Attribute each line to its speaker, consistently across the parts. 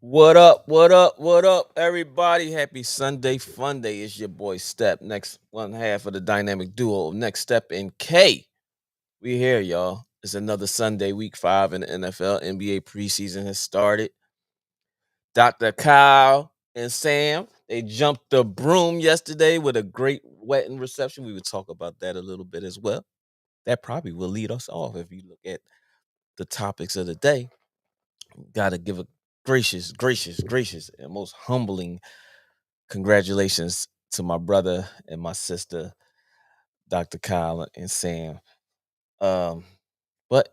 Speaker 1: What up? What up? What up, everybody? Happy Sunday Fun Day. It's your boy Step. Next one half of the dynamic duo. Next Step in K. We here, y'all. It's another Sunday, week 5 in the NFL. NBA preseason has started. Dr. Kyle and Sam, they jumped the broom yesterday with a great wetting reception. We would talk about that a little bit as well. That probably will lead us off if you look at the topics of the day. Gotta give a gracious, and most humbling congratulations to my brother and my sister, Dr. Kyle and Sam. Um, but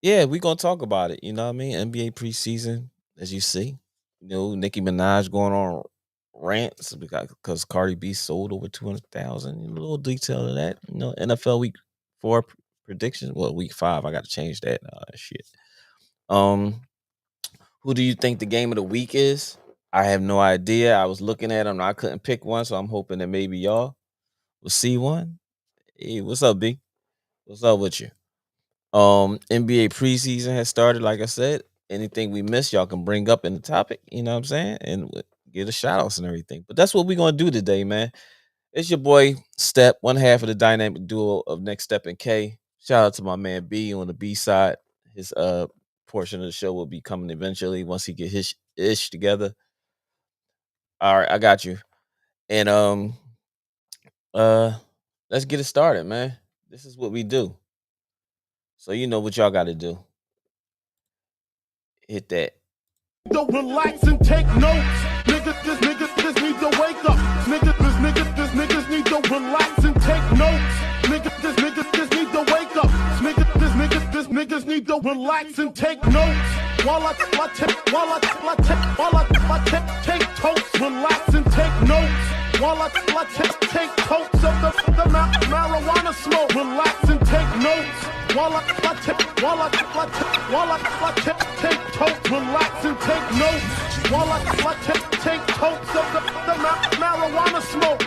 Speaker 1: yeah, we're gonna talk about it. You know what I mean? NBA preseason, as you see. Nikki Manaj going on rants because Cardi B sold over 200,000. A little detail of that. NFL week 4 prediction. Well, week 5, I got to change that. Shit. Um, who do you think the game of the week is? I have no idea. I was looking at them. I couldn't pick one, so I'm hoping that maybe y'all will see one. Hey, what's up, B? What's up with you? NBA preseason has started. Like I said, anything we missed, y'all can bring up in the topic. You know what I'm saying, and get a shout outs and everything. But that's what we're gonna do today, man. It's your boy Step, one half of the dynamic duo of Next Step and K. Shout out to my man B on the B side. His portion of the show will be coming eventually once he get his ish together. All right, I got you. And uh let's get it started, man. This is what we do. So you know what y'all gotta do. Hit that.
Speaker 2: Don't relax and take notes. Niggas need to wake up. Niggas need to relax and take notes. Niggas need to wake up. Niggas need to relax and take notes. While I take totes, relax and take notes. While I take totes of the marijuana smoke, relax and take notes. While I take totes, relax and take notes. While I take totes of the marijuana smoke.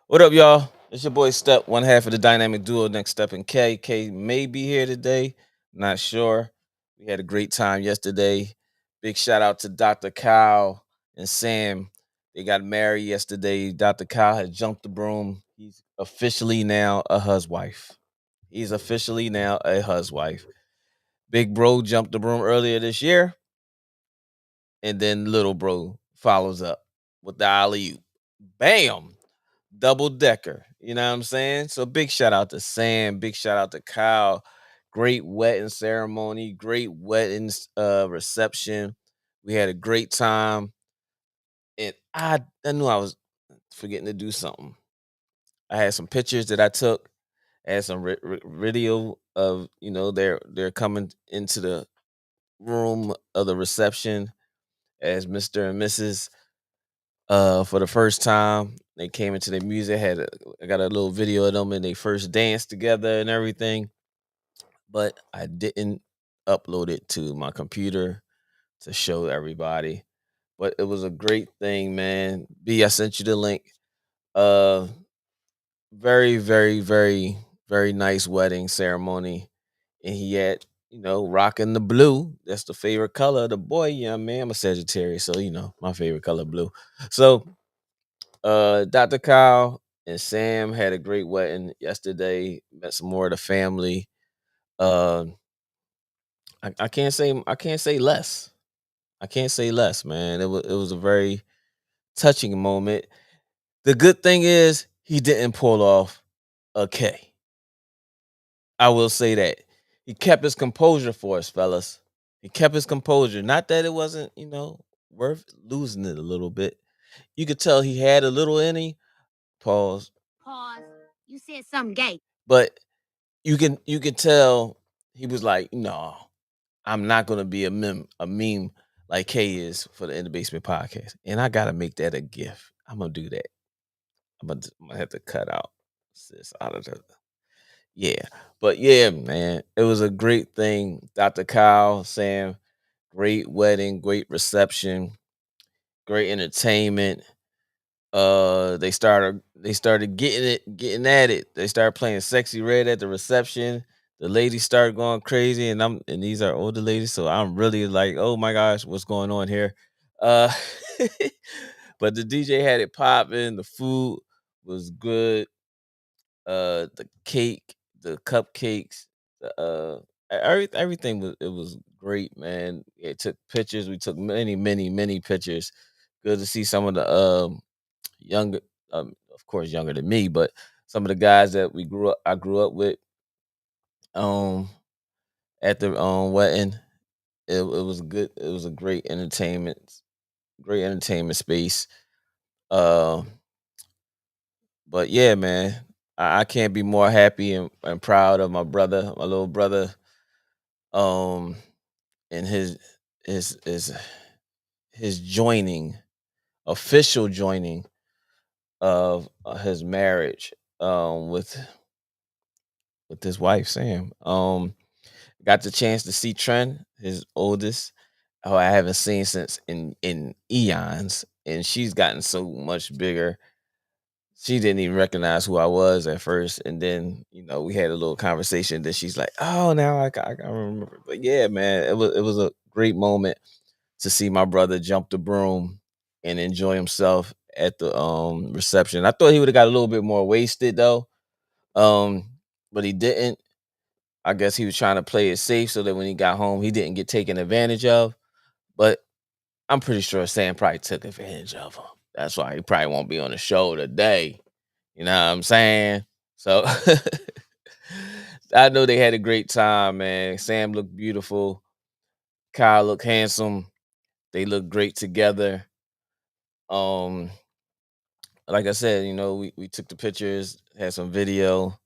Speaker 1: What up, y'all? It's your boy Step, one half of the dynamic duo Next Step and K. K may be here today. Not sure. We had a great time yesterday. Big shout out to Dr. Kyle and Sam. They got married yesterday. Dr. Kyle had jumped the broom. He's officially now a huswife. He's officially now a huswife. Big bro jumped the broom earlier this year, and then little bro follows up with the alley oop. Bam! Double decker. You know what I'm saying? So big shout out to Sam. Big shout out to Kyle. Great wedding ceremony. Great wedding reception. We had a great time, and I knew I was forgetting to do something. I had some pictures that I took. I had some video of they're coming into the room of the reception as Mr. and Mrs. For the first time. They came into the music. I got a little video of them and they first danced together and everything, but I didn't upload it to my computer to show everybody. But it was a great thing, man. B, I sent you the link. Uh, very, very, very, very nice wedding ceremony, and he had rocking the blue. That's the favorite color of the boy. Yeah, man, I'm a Sagittarius, so my favorite color blue. So Dr. Kyle and Sam had a great wedding yesterday. Met some more of the family. Uh, I can't say less. I can't say less, man. It was a very touching moment. The good thing is he didn't pull off a K. I will say that. He kept his composure for us, fellas. He kept his composure. Not that it wasn't, worth losing it a little bit. You could tell he had a little in him. Pause.
Speaker 3: Pause. You said something gay.
Speaker 1: But you can tell he was like, no, I'm not gonna be a meme like K is for the In the Basement podcast. And I gotta make that a gift. I'm gonna do that. I'm gonna have to cut out sis out of the yeah. But yeah, man, it was a great thing. Dr. Kyle, Sam, great wedding, great reception, great entertainment. They started getting at it. They started playing Sexy Red at the reception. the ladies start going crazy, and these are older ladies, so I'm really like, oh my gosh, what's going on here? Uh, but the DJ had it popping. The food was good. The cake, the cupcakes, everything was great, man. It took pictures. We took many pictures. Good to see some of the younger, of course, younger than me, but some of the guys that I grew up with, um, at the wedding. It was good. It was a great entertainment space. Um, but yeah, man, I can't be more happy and proud of my brother, my little brother, um, and his his his joining, official joining of his marriage, with his wife Sam. Got the chance to see Trent, his oldest, who I haven't seen since in eons, and she's gotten so much bigger. She didn't even recognize who I was at first, and then we had a little conversation. Then she's like, "Oh, now I remember." But yeah, man, it was a great moment to see my brother jump the broom and enjoy himself at the reception. I thought he would have got a little bit more wasted though, um, but he didn't. I guess he was trying to play it safe so that when he got home, he didn't get taken advantage of. But I'm pretty sure Sam probably took advantage of him. That's why he probably won't be on the show today. You know what I'm saying? So I know they had a great time, man. Sam looked beautiful. Kyle looked handsome. They looked great together. Um, like I said, we took the pictures, had some video,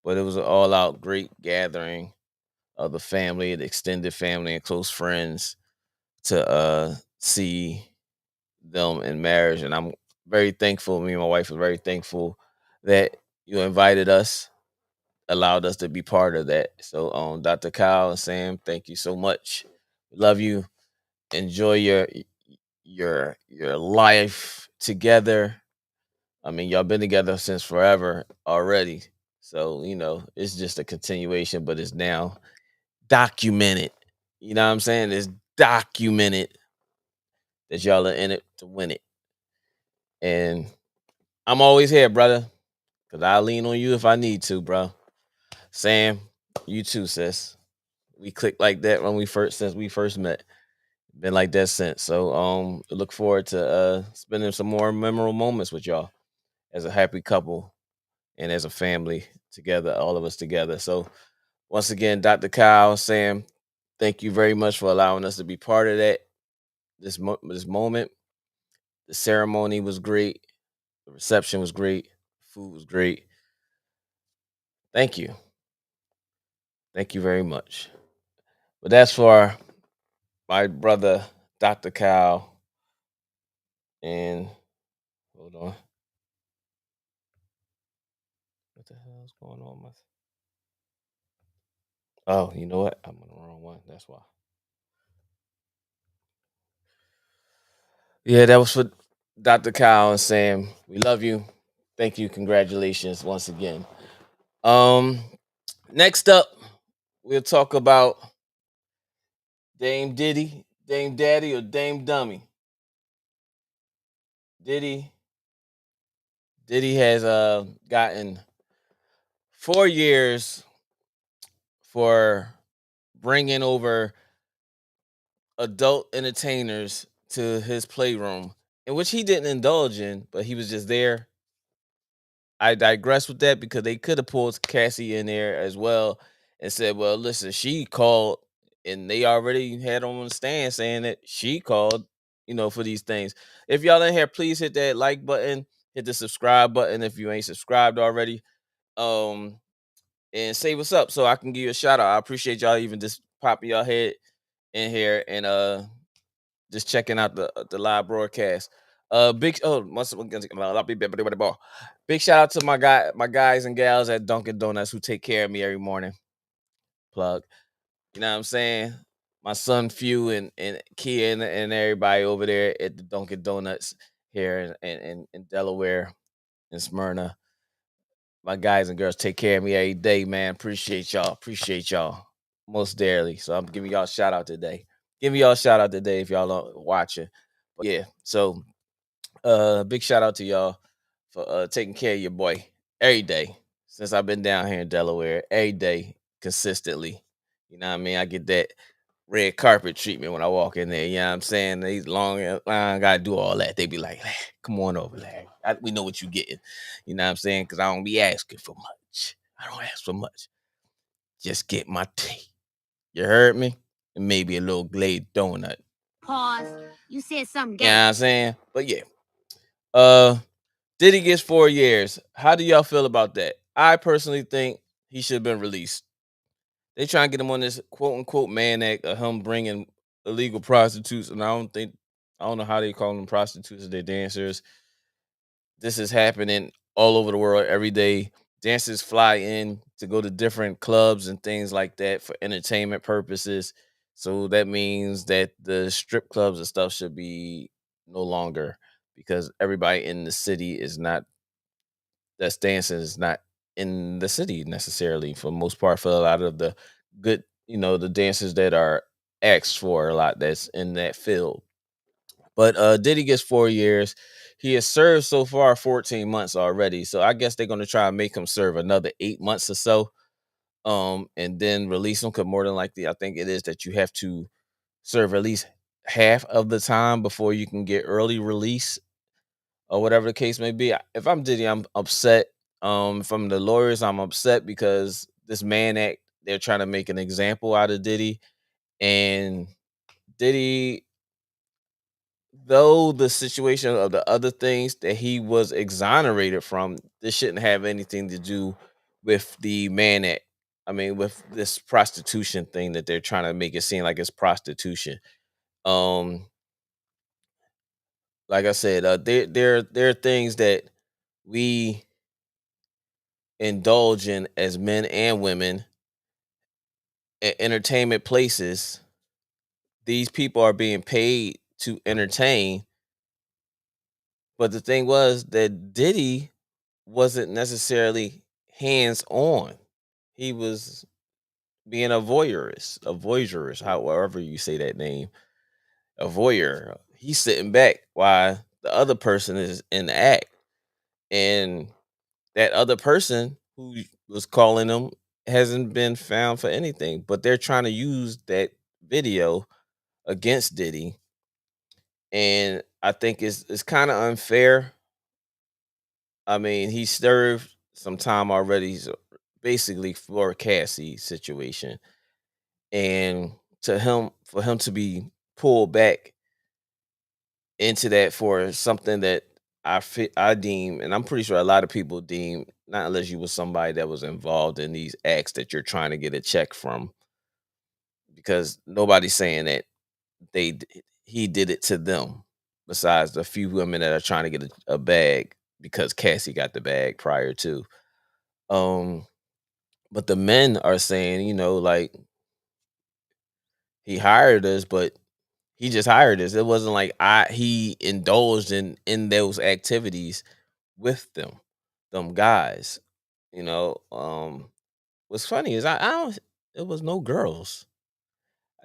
Speaker 1: but it was an all out great gathering of the family, the extended family and close friends to see them in marriage. And I'm very thankful. Me and my wife are very thankful that you invited us, allowed us to be part of that. So Dr. Kyle and Sam, thank you so much. Love you. Enjoy your life together. I mean, y'all been together since forever already. So, it's just a continuation, but it's now documented. You know what I'm saying? It's documented that y'all are in it to win it. And I'm always here, brother. Cause I'll lean on you if I need to, bro. Sam, you too, sis. We clicked like that since we first met. Been like that since. So look forward to spending some more memorable moments with y'all as a happy couple and as a family together, all of us together. So once again, Dr. Kyle, Sam, thank you very much for allowing us to be part of that. This moment. The ceremony was great. The reception was great. Food was great. Thank you. Thank you very much. But that's for my brother, Dr. Kyle. And hold on. What the hell is going on? Oh, you know what? I'm on the wrong one. That's why. Yeah, that was for Dr. Kyle and Sam. We love you. Thank you. Congratulations once again. Um, Next up, we'll talk about Dame Diddy, Dame Daddy, or Dame Dummy. Diddy Diddy has gotten 4 years for bringing over adult entertainers to his playroom, in which he didn't indulge in, but he was just there. I digress with that because they could have pulled Cassie in there as well and said, "Well, listen, she called," and they already had on the stand saying that she called, for these things. If y'all in here, please hit that like button, hit the subscribe button if you ain't subscribed already. Um, and say what's up so I can give you a shout out. I appreciate y'all even just popping y'all head in here and just checking out the live broadcast. Big big shout out to my guys and gals at Dunkin' Donuts who take care of me every morning. Plug. You know what I'm saying? My son Few and Kia and everybody over there at the Dunkin' Donuts here in Delaware in Smyrna. my guys and girls take care of me every day, man. Appreciate y'all. Appreciate y'all most dearly. So I'm giving y'all a shout out today. Giving y'all a shout out today if y'all are watching. But yeah, so big shout out to y'all for taking care of your boy every day since I've been down here in Delaware every day consistently. You know what I mean? I get that red carpet treatment when I walk in there. You know what I'm saying? These long, I gotta do all that. They be like, come on over, Larry. We know what you getting. You know what I'm saying? Because I don't be asking for much. I don't ask for much. Just get my tea. You heard me? And maybe a little glazed donut.
Speaker 3: Pause. You said something
Speaker 1: You know
Speaker 3: gay.
Speaker 1: what I'm saying? But yeah. Uh Diddy gets 4 years. How do y'all feel about that? I personally think he should have been released. They trying to get him on this quote unquote man act of him bringing illegal prostitutes, and I don't know how they call them prostitutes. They're dancers. This is happening all over the world every day. Dancers fly in to go to different clubs and things like that for entertainment purposes. So that means that the strip clubs and stuff should be no longer because everybody in the city is not that's dancing is not in the city necessarily for the most part for a lot of the good, the dancers that are asked for a lot that's in that field. But Diddy gets 4 years. He has served so far 14 months already. So I guess they're gonna try and make him serve another 8 months or so. And then release him because more than likely I think it is that you have to serve at least half of the time before you can get early release or whatever the case may be. If I'm Diddy, I'm upset. From the lawyers, I'm upset because this man act they're trying to make an example out of Diddy, and Diddy, though the situation of the other things that he was exonerated from, this shouldn't have anything to do with the man act. I mean, with this prostitution thing that they're trying to make it seem like it's prostitution. Um, like I said, there are things that we indulge in as men and women at entertainment places. These people are being paid to entertain, but the thing was that Diddy wasn't necessarily hands on. He was being a voyeurist, however you say that name, a voyeur. He's sitting back while the other person is in the act, and that other person who was calling him hasn't been found for anything. But they're trying to use that video against Diddy, and I think it's kind of unfair. I mean, he served some time already, so basically for a Cassie situation, and for him to be pulled back into that for something that I deem, and I'm pretty sure a lot of people deem, not unless you was somebody that was involved in these acts that you're trying to get a check from, because nobody's saying that he did it to them, besides the few women that are trying to get a bag because Cassie got the bag prior to. Um, but the men are saying, like he hired us, but he just hired us. It wasn't like he indulged in those activities with them guys. What's funny is I don't. It was no girls.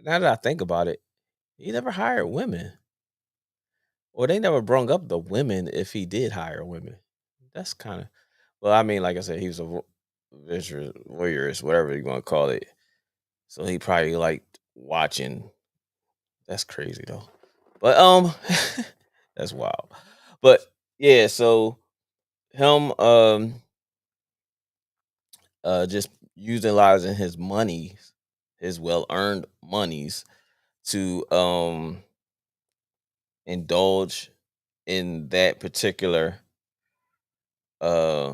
Speaker 1: Now that I think about it, he never hired women, or they never brung up the women if he did hire women. That's kind of well. I mean, like I said, he was a voyeurist, whatever you want to call it. So he probably liked watching. That's crazy though. But that's wild. But yeah, so him just utilizing his money, his well earned monies to indulge in that particular uh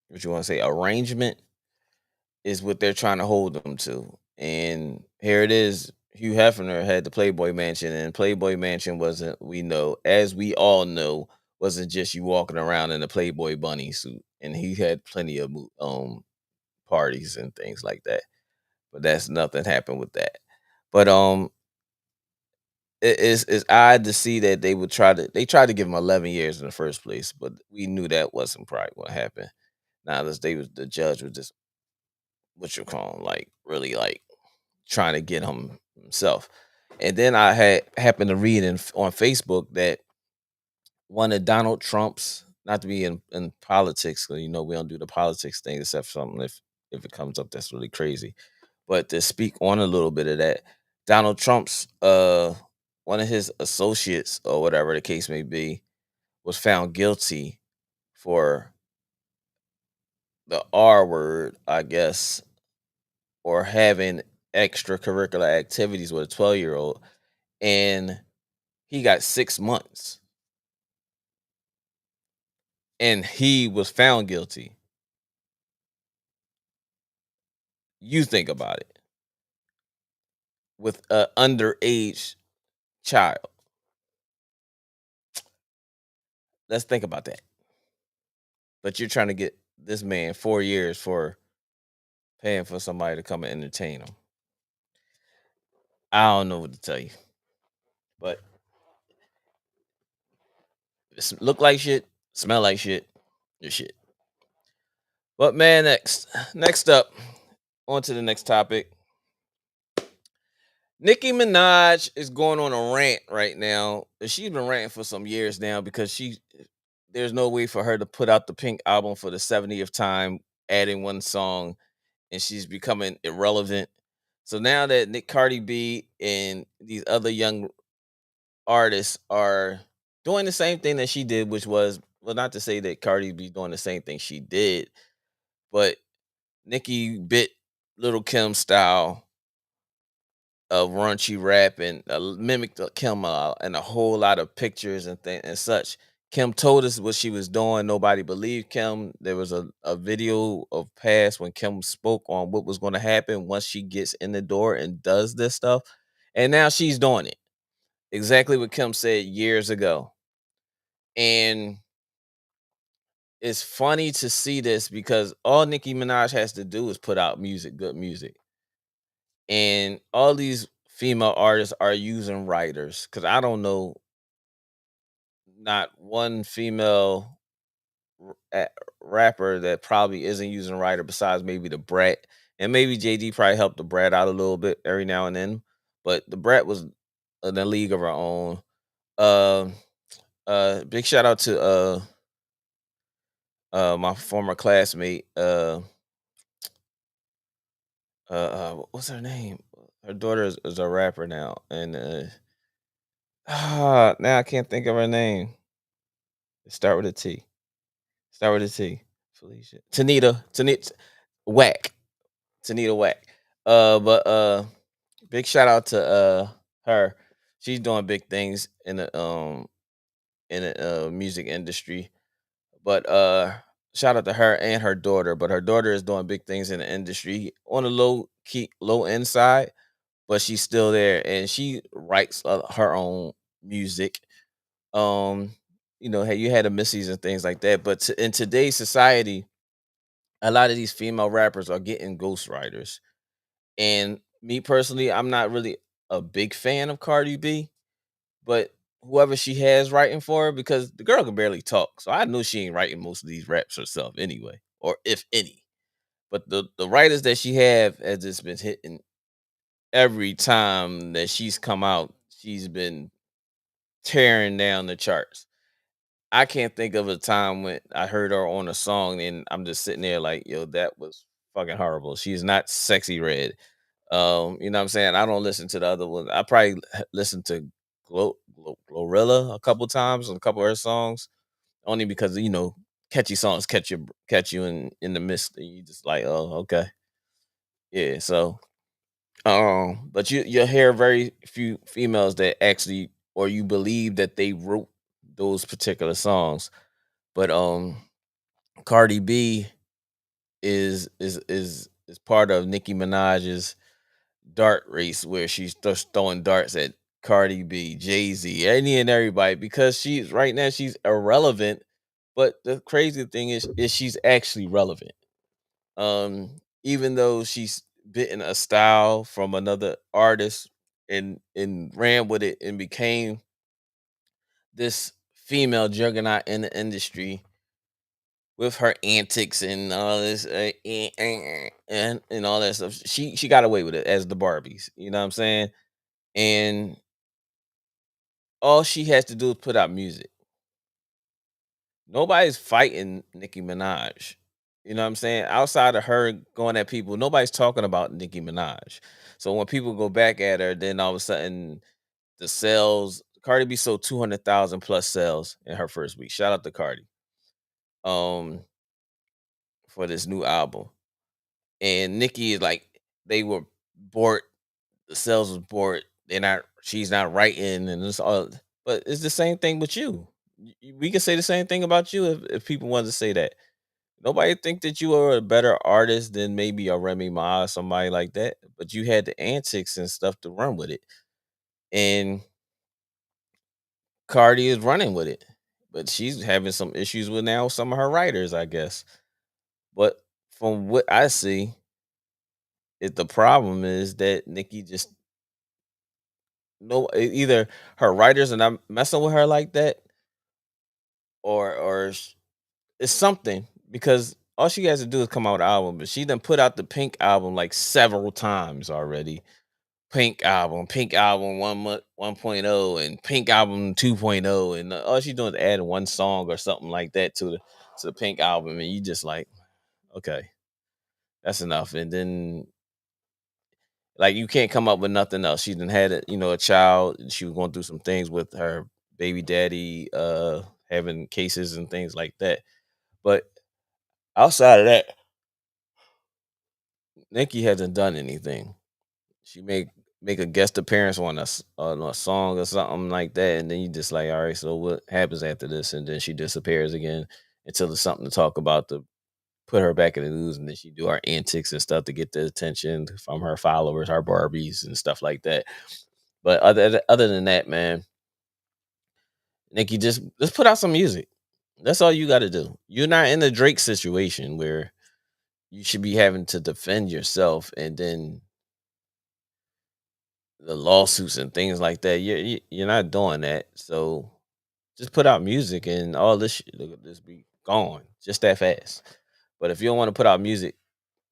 Speaker 1: what you want to say arrangement is what they're trying to hold them to. And here it is. Hugh Hefner had the Playboy Mansion, and Playboy Mansion wasn't, as we all know, wasn't just you walking around in a Playboy bunny suit. And he had plenty of parties and things like that. But that's nothing happened with that. But it's odd to see that they tried to give him 11 years in the first place, but we knew that wasn't probably what happened. Now this they was the judge was just what you call him, like really like trying to get him himself. And then I had happened to read on Facebook that one of Donald Trump's, not to be in politics, 'cause, we don't do the politics thing except for something if it comes up that's really crazy. But to speak on a little bit of that, Donald Trump's one of his associates or whatever the case may be was found guilty for the R word, I guess, or having extracurricular activities with a 12-year-old, and he got 6 months, and he was found guilty. You think about it, with a underage child. Let's think about that. But you're trying to get this man 4 years for paying for somebody to come and entertain him. I don't know what to tell you, but look like shit, smell like shit, your shit. But man, next up, on to the next topic. Nicki Manaj is going on a rant right now. She's been ranting for some years now because there's no way for her to put out the Pink album for the 70th time, adding one song, and she's becoming irrelevant. So now that Cardi B and these other young artists are doing the same thing that she did, which was, well, not to say that Cardi B doing the same thing she did, but Nicki bit Little Kim style of raunchy rap and mimicked Kim and a whole lot of pictures and and such. Kim told us what she was doing. Nobody believed Kim. There was a video of past when Kim spoke on what was going to happen once she gets in the door and does this stuff. And now she's doing it. Exactly what Kim said years ago. And it's funny to see this because all Nicki Minaj has to do is put out music, good music. And all these female artists are using writers because I don't know not one female rapper that probably isn't using a writer besides maybe the Brat, and maybe JD probably helped the Brat out a little bit every now and then, but the Brat was in a league of her own. Um, big shout out to my former classmate. What's her name? Her daughter is a rapper now, and now I can't think of her name. Start with a T. Start with a T. Felicia. Tanita Whack. Tanita Whack. But big shout out to her. She's doing big things in the music industry. But shout out to her and her daughter. But her daughter is doing big things in the industry on a low end side, but she's still there and she writes her own music. Um, hey, you had the missies and things like that. But in today's society, a lot of these female rappers are getting ghostwriters. And me personally, I'm not really a big fan of Cardi B, but whoever she has writing for her, because the girl can barely talk. So I know she ain't writing most of these raps herself anyway, or if any. But the writers that she have has just been hitting every time that she's come out, she's been tearing down the charts. I can't think of a time when I heard her on a song and I'm just sitting there like, yo, that was fucking horrible. She's not sexy red. You know what I'm saying? I don't listen to the other ones. I probably listen to Glorilla a couple times on a couple of her songs, only because catchy songs catch you in the midst. And you just like, oh, okay, yeah. So, but you hear very few females that actually, or you believe that they wrote those particular songs. But Cardi B is part of Nicki Minaj's dart race where she's just throwing darts at Cardi B, Jay Z, any and everybody because she's right now she's irrelevant. But the crazy thing is she's actually relevant. Even though she's bitten a style from another artist, and ran with it and became this female juggernaut in the industry with her antics and all this and all that stuff. She got away with it as the Barbies. You know what I'm saying? And all she has to do is put out music. Nobody's fighting Nicki Minaj. You know what I'm saying? Outside of her going at people, nobody's talking about Nicki Minaj. So when people go back at her, then all of a sudden the sales, Cardi B sold 200,000 plus sales in her first week. Shout out to Cardi. Um, for this new album. And Nicki is like, they were bored, the sales was bored. She's not writing, and it's all. But it's the same thing with you. We can say the same thing about you if people wanted to say that. Nobody think that you are a better artist than maybe a Remy Ma or somebody like that, but you had the antics and stuff to run with it. And Cardi is running with it, but she's having some issues with now some of her writers, I guess. But from what I see, the problem is that Nikki just no either her writers are not messing with her like that, or it's something, because all she has to do is come out with an album. But she done put out the Pink album like several times already. Pink album 1.0 and Pink album 2.0, and all she's doing is adding one song or something like that to the Pink album, and you just like, okay, that's enough. And then like you can't come up with nothing else. She done had a child. She was going through some things with her baby daddy, having cases and things like that. But outside of that, Nikki hasn't done anything. She make a guest appearance on a song or something like that, and then you just like, all right, so what happens after this? And then she disappears again until there's something to talk about to put her back in the news, and then she do her antics and stuff to get the attention from her followers, her Barbies and stuff like that. But other than that, man, Nikki, just put out some music. That's all you got to do. You're not in the Drake situation where you should be having to defend yourself, and then the lawsuits and things like that. You're not doing that. So just put out music, and all this shit will just be gone just that fast. But if you don't want to put out music,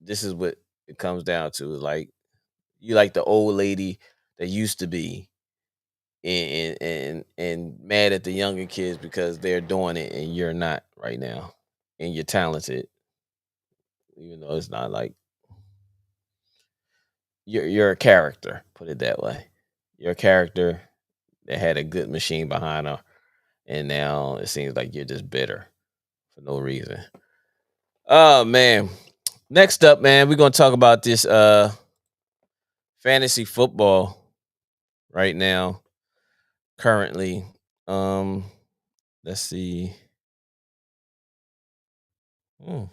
Speaker 1: this is what it comes down to. Like, you like the old lady that used to be, and mad at the younger kids because they're doing it and you're not right now, and you're talented, even though it's not like you're a character. Put it that way. You're a character that had a good machine behind her, and now it seems like you're just bitter for no reason. Oh man. Next up, man, we're gonna talk about this fantasy football right now, currently. Um, let's see. Hmm.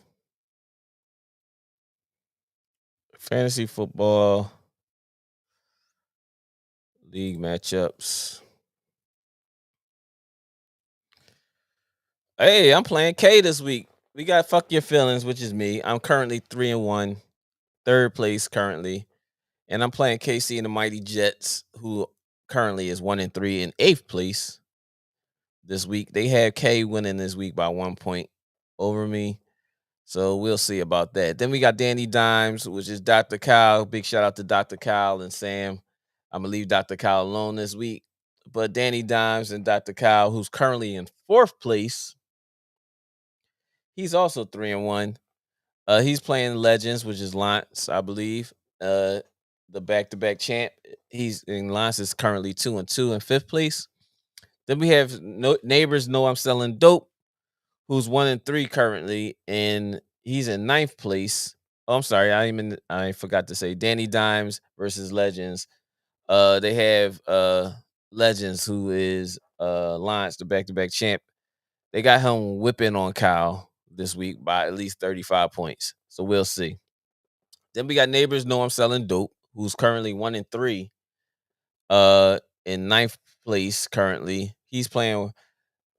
Speaker 1: Fantasy football league matchups. Hey, I'm playing K this week. We got Fuck Your Feelings, which is me. I'm currently 3-1, third place currently. And I'm playing KC and the Mighty Jets, who currently is 1-3 in eighth place this week. They had K winning this week by 1 point over me. So we'll see about that. Then we got Danny Dimes, which is Dr. Kyle. Big shout out to Dr. Kyle and Sam. I'm gonna leave Dr. Kyle alone this week. But Danny Dimes and Dr. Kyle, who's currently in fourth place, he's also 3-1. He's playing Legends, which is Lance, I believe. The back-to-back champ. He's in Lance is currently 2-2 in fifth place. Then we have neighbors know I'm selling dope, who's 1-3 currently, and he's in ninth place. Oh, I'm sorry, I forgot to say Danny Dimes versus Legends. They have Legends, who is Lance, the back-to-back champ. They got him whipping on Kyle this week by at least 35 points. So we'll see. Then we got neighbors know I'm selling dope, who's currently 1-3, in ninth place currently. He's playing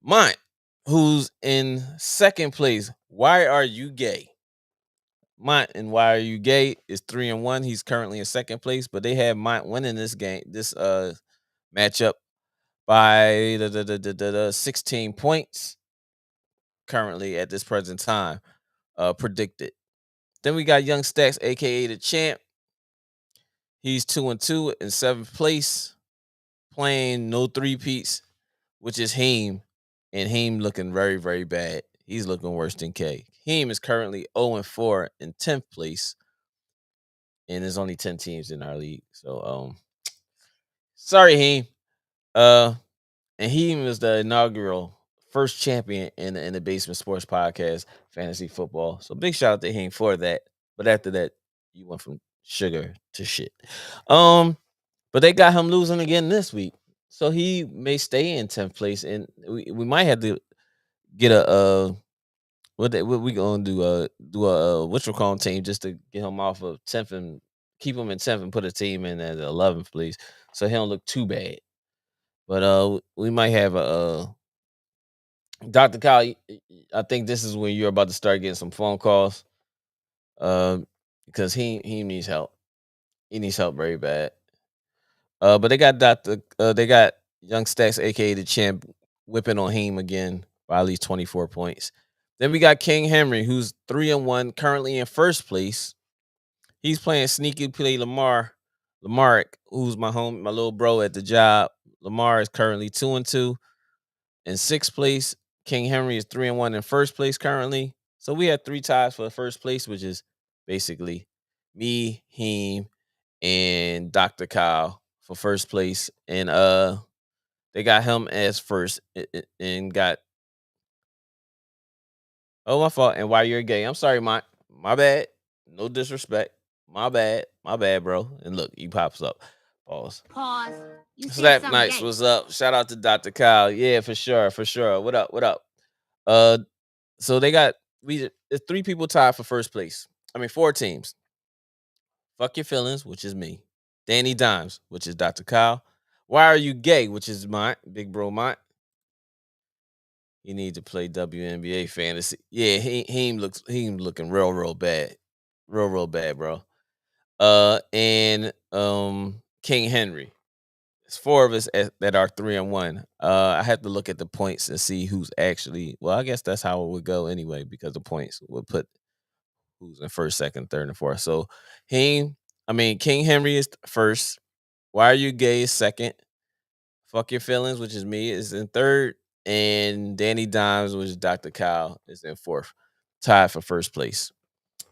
Speaker 1: Mont, who's in second place. Why are you gay? Mont and Why Are You Gay is 3-1. He's currently in second place, but they have Mont winning this matchup by the 16 points currently at this present time, predicted. Then we got Young Stacks, aka the champ. He's 2-2 in seventh place, playing no three peats, which is Heem, and Heem looking very, very bad. He's looking worse than K. Heem is currently 0-4 in 10th place, and there's only 10 teams in our league. So sorry, Heem. Uh and Heem was the inaugural first champion in the Basement Sports Podcast Fantasy Football. So big shout out to Heem for that. But after that, you went from sugar to shit. But they got him losing again this week. So he may stay in 10th place, and we might have to get a what we gonna do a what you call team just to get him off of 10th and keep him in 10th and put a team in at 11th, please, so he don't look too bad. But we might have a Dr. Kyle. I think this is when you're about to start getting some phone calls, because he needs help. He needs help very bad. But they got they got Young Stacks, aka the champ, whipping on him again by at least 24 points. Then we got King Henry, who's 3-1, currently in first place. He's playing sneaky play Lamar, who's my little bro at the job. Lamar is currently 2-2 in sixth place. King Henry is 3-1 in first place currently. So we had three ties for first place, which is basically me, him, and Dr. Kyle for first place. And they got him as first and got, oh, my fault. And Why You're Gay. I'm sorry, my bad. No disrespect. My bad, bro. And look, he pops up. Pause.
Speaker 3: Pause. You said
Speaker 1: Slap
Speaker 3: some
Speaker 1: Nights,
Speaker 3: gay.
Speaker 1: what's up? Shout out to Dr. Kyle. Yeah, for sure, for sure. What up? What up? Uh so they got there's three people tied for first place. I mean, four teams. Fuck Your Feelings, which is me. Danny Dimes, which is Dr. Kyle. Why Are You Gay, which is mine, Big Bro Mont. You need to play WNBA fantasy. Yeah, he looking real bad. Real bad, bro. And King Henry. It's four of us that are 3-1. I have to look at the points and see who's actually, well, I guess that's how it would go anyway, because the points would put who's in first, second, third, and fourth. So King Henry is first. Why Are You Gay is second. Fuck Your Feelings, which is me, is in third. And Danny Dimes, which is Dr. Kyle, is in fourth. Tied for first place.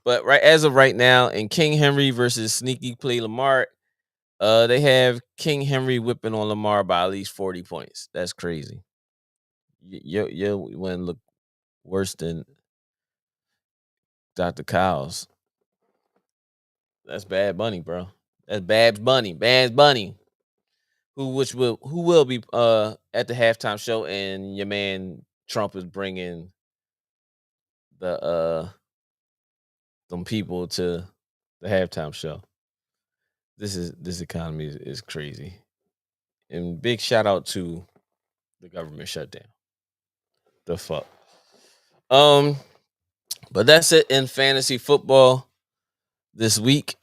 Speaker 1: But right as of right now, in King Henry versus Sneaky Play Lamar, they have King Henry whipping on Lamar by at least 40 points. That's crazy. Your win look worse than Dr. Kyle's. That's Bad Bunny, bro. That's Babs Bunny. Babs Bunny. Who will be at the halftime show, and your man Trump is bringing the them people to the halftime show. This economy is crazy. And big shout out to the government shutdown. The fuck. Um, but that's it in fantasy football this week.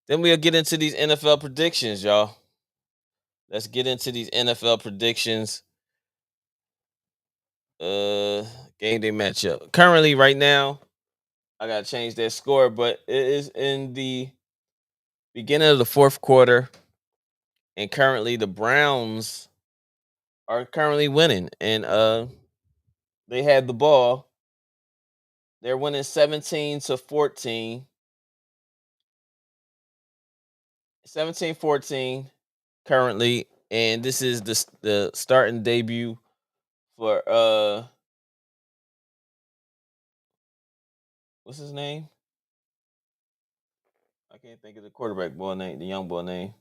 Speaker 1: Then we'll get into these NFL predictions, y'all. Let's get into these NFL predictions. Uh, Game day matchup. Currently, right now, I gotta change that score, but it is in the beginning of the fourth quarter, and currently the Browns are currently winning, and they had the ball. They're winning 17-14. 17-14 currently, and this is the starting debut for what's his name? I can't think of the quarterback boy name, the young boy name.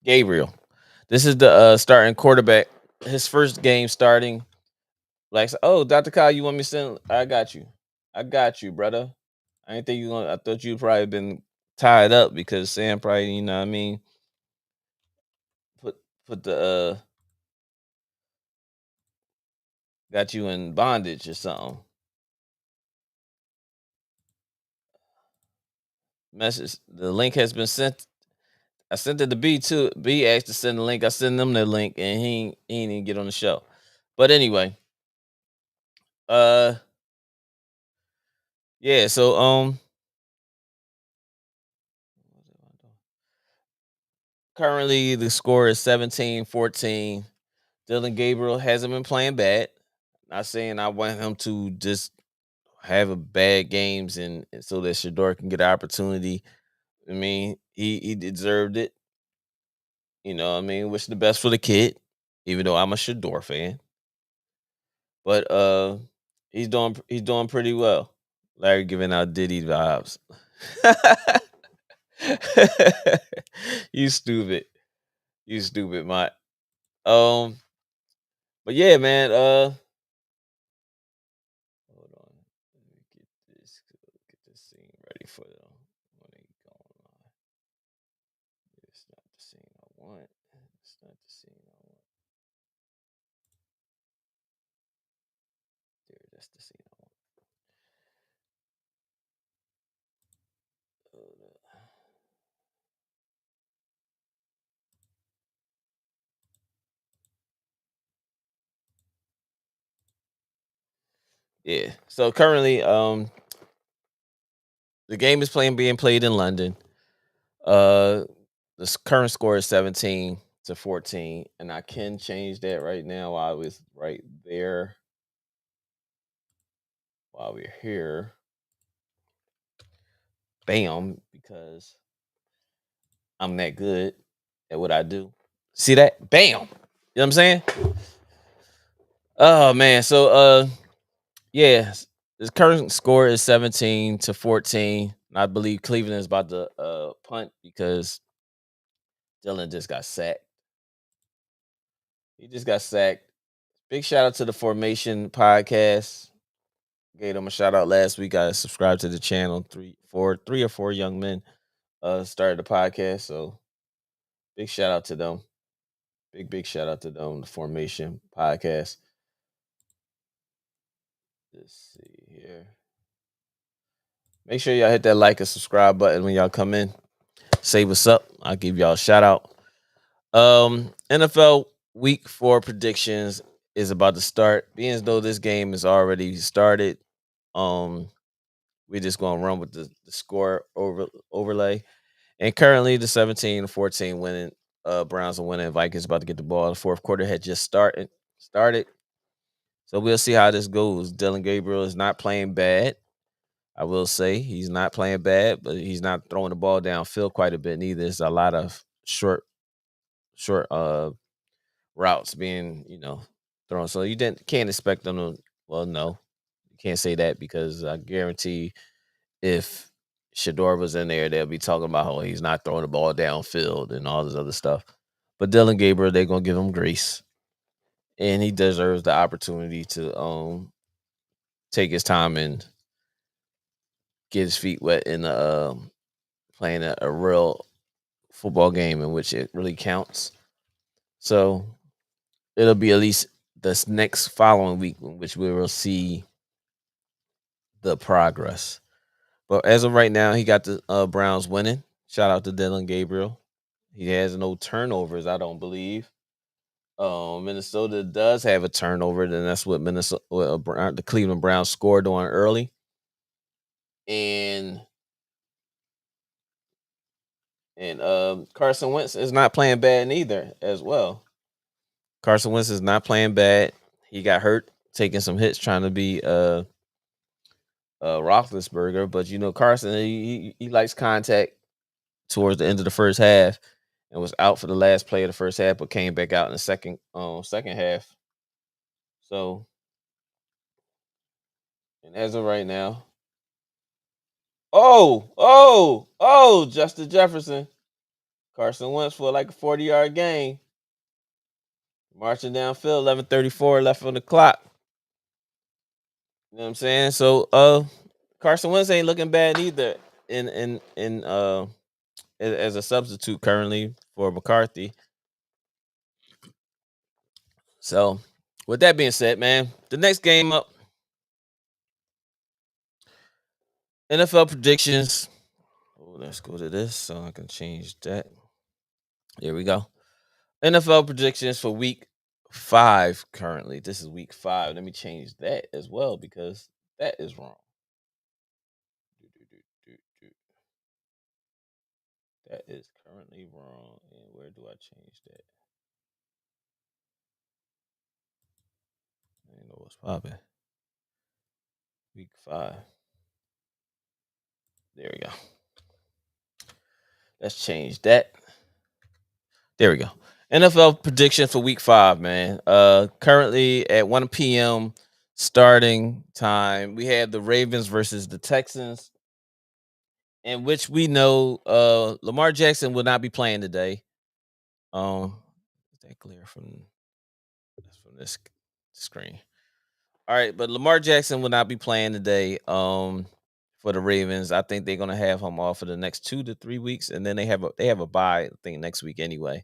Speaker 1: Gabriel. This is the starting quarterback. His first game starting. Like, oh, Dr. Kyle, you want me to send? I got you. I got you, brother. I didn't think you gonna. I thought you probably been tied up because Sam probably, you know what I mean, put put the got you in bondage or something. message. The link has been sent. I sent it to B too. B asked to send the link. I sent him the link, and he didn't get on the show. But anyway, uh, yeah. So currently the score is 17-14. Dylan Gabriel hasn't been playing bad. Not saying I want him to just have a bad games and so that Shador can get an opportunity. I mean, he deserved it. You know, what I mean, wish the best for the kid, even though I'm a Shador fan. But he's doing pretty well. Larry giving out Diddy vibes. You stupid. You stupid, Mott. Um, but yeah, man. Hold on. Let me get this scene ready for them when they go online. It's not the scene I want. It's not the scene I want. There, that's the scene I want. Hold up. Yeah. So currently, the game is being played in London. Uh, current score is 17-14, and I can change that right now while I was right there. While we're here, bam, because I'm that good at what I do. See that? Bam. You know what I'm saying? Oh man. So yeah, the current score is 17-14. And I believe Cleveland is about to punt because Dylan just got sacked. He just got sacked. Big shout out to the Formation podcast. Gave them a shout out last week. I subscribed to the channel. Three or four young men started the podcast. So big shout out to them. Big shout out to them. The Formation podcast. Let's see here. Make sure y'all hit that like and subscribe button when y'all come in. Say what's up. I'll give y'all a shout out. NFL Week 4 predictions is about to start. Being as though this game is already started, we're just gonna run with the score overlay. And currently, the 17-14 winning Browns are winning. Vikings about to get the ball. The fourth quarter had just started. So we'll see how this goes. Dylan Gabriel is not playing bad. I will say he's not playing bad, but he's not throwing the ball downfield quite a bit neither. There's a lot of short routes being, thrown. So you can't expect them to. Well, no, you can't say that because I guarantee if Shador was in there, they'll be talking about how he's not throwing the ball downfield and all this other stuff. But Dylan Gabriel, they're gonna give him grace, and he deserves the opportunity to take his time and get his feet wet in playing a real football game in which it really counts. So it'll be at least this next following week in which we will see the progress. But as of right now, he got the Browns winning. Shout out to Dylan Gabriel. He has no turnovers, I don't believe. Minnesota does have a turnover, then that's what the Cleveland Browns scored on early. And Carson Wentz is not playing bad neither as well. Carson Wentz is not playing bad. He got hurt taking some hits trying to be Roethlisberger, but Carson he likes contact towards the end of the first half and was out for the last play of the first half, but came back out in the second half. So, and as of right now, Justin Jefferson, Carson Wentz for like a 40-yard gain, marching downfield, 11:34 left on the clock. You know what I'm saying? So, Carson Wentz ain't looking bad either in as a substitute currently for McCarthy. So, with that being said, man, the next game up, NFL predictions. let's go to this so I can change that. There we go. NFL predictions for week 5 currently. This is week 5. Let me change that as well because that is wrong. Do, do, do, do, do. That is currently wrong. And where do I change that? I didn't know what's popping. Week 5. There we go. Let's change that. There we go. NFL prediction for week 5, man. Currently at 1 p.m. starting time, we have the Ravens versus the Texans, in which we know Lamar Jackson will not be playing today. Is that clear from this screen? All right, but Lamar Jackson will not be playing today. For the Ravens, I think they're gonna have him off for the next 2 to 3 weeks, and then they have a bye. I think next week anyway.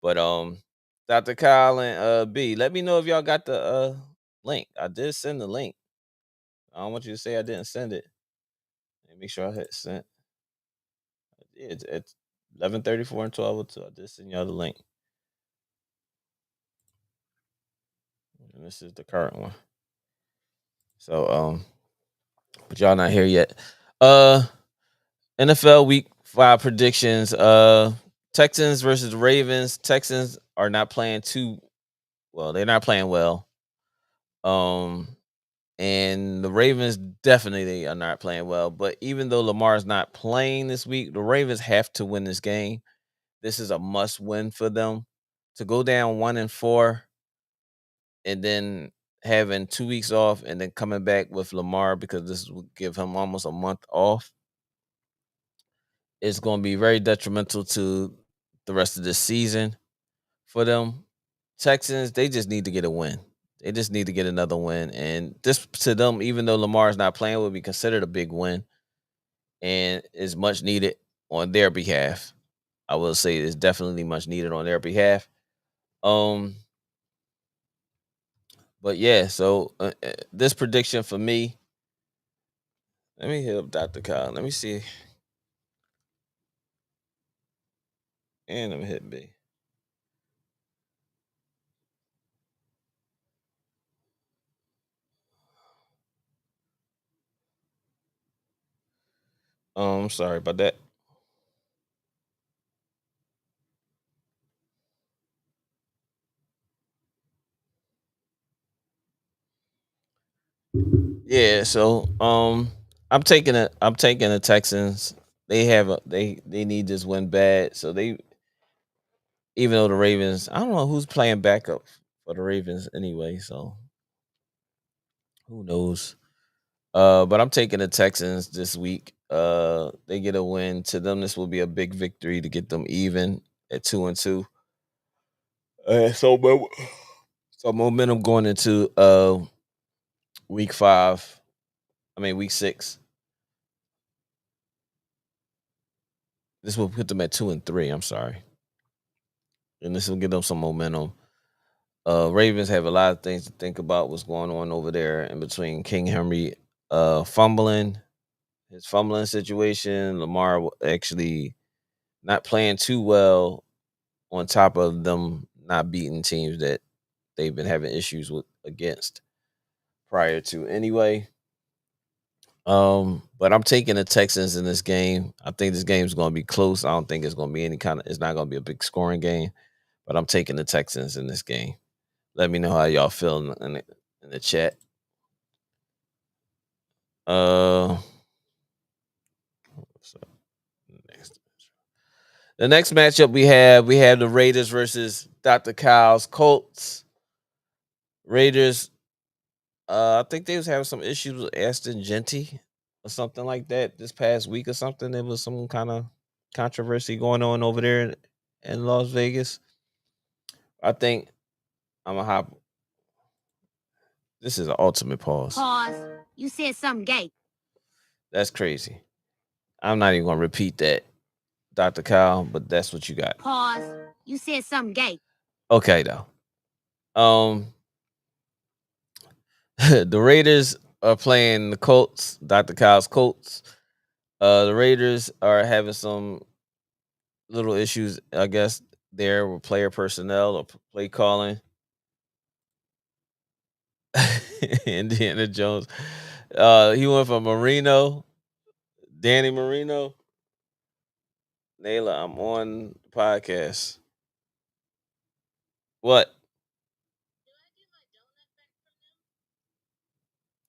Speaker 1: But Dr. Kyle and B, let me know if y'all got the link. I did send the link. I don't want you to say I didn't send it. Let me make sure I hit sent. It's 11:34 and 12:02. I did send y'all the link. And this is the current one. So but y'all not here yet. NFL week 5 predictions. Texans versus the Ravens. Texans are not playing too well. They're not playing well. And the Ravens definitely are not playing well. But even though Lamar's not playing this week, the Ravens have to win this game. This is a must win for them. To go down 1-4 and then having 2 weeks off and then coming back with Lamar, because this will give him almost a month off, is going to be very detrimental to the rest of the season for them. Texans, they just need to get a win. They just need to get another win. And this, to them, even though Lamar's not playing, would be considered a big win and is much needed on their behalf. I will say it's definitely much needed on their behalf. Um, but yeah, so this prediction for me, let me hit up Dr. Kyle. Let me see. And let me hit B. Sorry about that. Yeah, so I'm taking the Texans. They need this win bad. So they, even though the Ravens, I don't know who's playing backup for the Ravens anyway, so who knows. But I'm taking the Texans this week. They get a win. To them, this will be a big victory to get them even at 2-2. So momentum going into week 5. I mean week 6. This will put them at 2-3. I'm sorry, and this will give them some momentum. Ravens have a lot of things to think about. What's going on over there in between King Henry fumbling, his fumbling situation, Lamar actually not playing too well, on top of them not beating teams that they've been having issues with against prior to anyway. But I'm taking the Texans in this game. I think this game's going to be close. I don't think it's going to be it's not going to be a big scoring game, but I'm taking the Texans in this game. Let me know how y'all feel in the chat. Uh, what's up? Next. The next matchup we have the Raiders versus Dr. Kyle's Colts. Raiders, I think they was having some issues with Aston Genty or something like that this past week or something. There was some kind of controversy going on over there in Las Vegas. I think I'm gonna hop. This is an ultimate pause.
Speaker 3: Pause. You said something gay.
Speaker 1: That's crazy. I'm not even gonna repeat that, Dr. Kyle, but that's what you got.
Speaker 3: Pause. You said something gay.
Speaker 1: Okay though. The Raiders are playing the Colts, Dr. Kyle's Colts. The Raiders are having some little issues, I guess, there with player personnel or play calling. Indiana Jones. He went from Marino, Danny Marino. Nayla, I'm on podcast. What?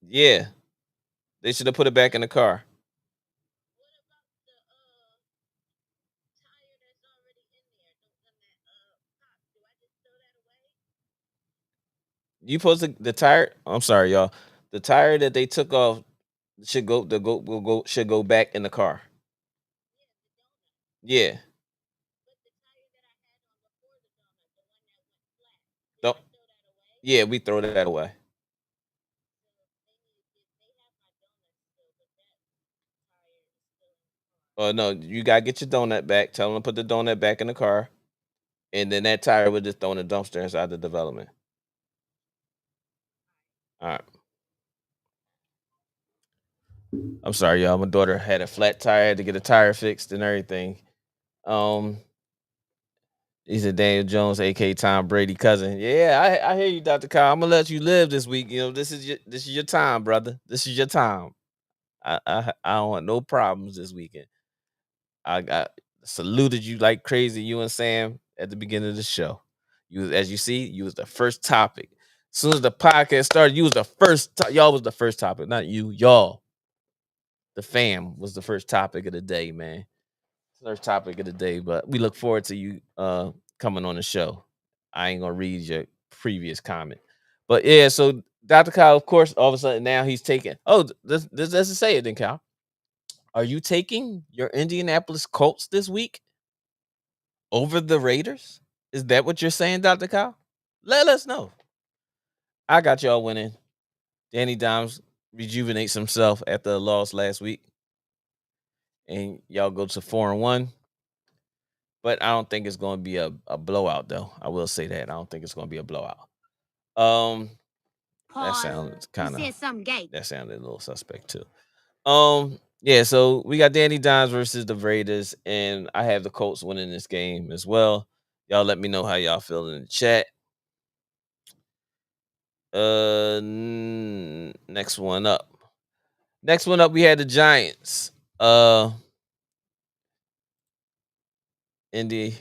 Speaker 1: Yeah, they should have put it back in the car. You supposed to the tire. I'm sorry, y'all. The tire that they took off should go. The go will go should go back in the car. Yeah. Don't. Yeah, we throw that away. Oh no, you gotta get your donut back. Tell them to put the donut back in the car, and then that tire will just throw in the dumpster inside the development. All right. I'm sorry, y'all. My daughter had a flat tire, had to get a tire fixed and everything. Um, he's a Daniel Jones, aka Tom Brady cousin. Yeah, I hear you, Dr. Kyle. I'm gonna let you live this week. You know, this is your time, brother. This is your time. I don't want no problems this weekend. I got saluted you like crazy, you and Sam at the beginning of the show. As you see, you was the first topic. As soon as the podcast started, you was the first. Y'all was the first topic, not you. Y'all, the fam was the first topic of the day, man. First topic of the day. But we look forward to you coming on the show. I ain't gonna read your previous comment, but yeah. So Dr. Kyle, of course, all of a sudden now he's taking. Oh, this doesn't say it, then Kyle. Are you taking your Indianapolis Colts this week over the Raiders? Is that what you're saying, Dr. Kyle? Let us know. I got y'all winning. Danny Dimes rejuvenates himself after a loss last week, and y'all go to 4-1. But I don't think it's going to be a blowout, though. I will say that I don't think it's going to be a blowout. Um, that
Speaker 3: Pause.
Speaker 1: sounds
Speaker 3: You
Speaker 1: kind of
Speaker 3: said something gay.
Speaker 1: that sounded a little suspect too. Yeah. So we got Danny Dimes versus the Raiders, and I have the Colts winning this game as well. Y'all let me know how y'all feel in the chat. Next one up. Next one up, we had the Giants. Indy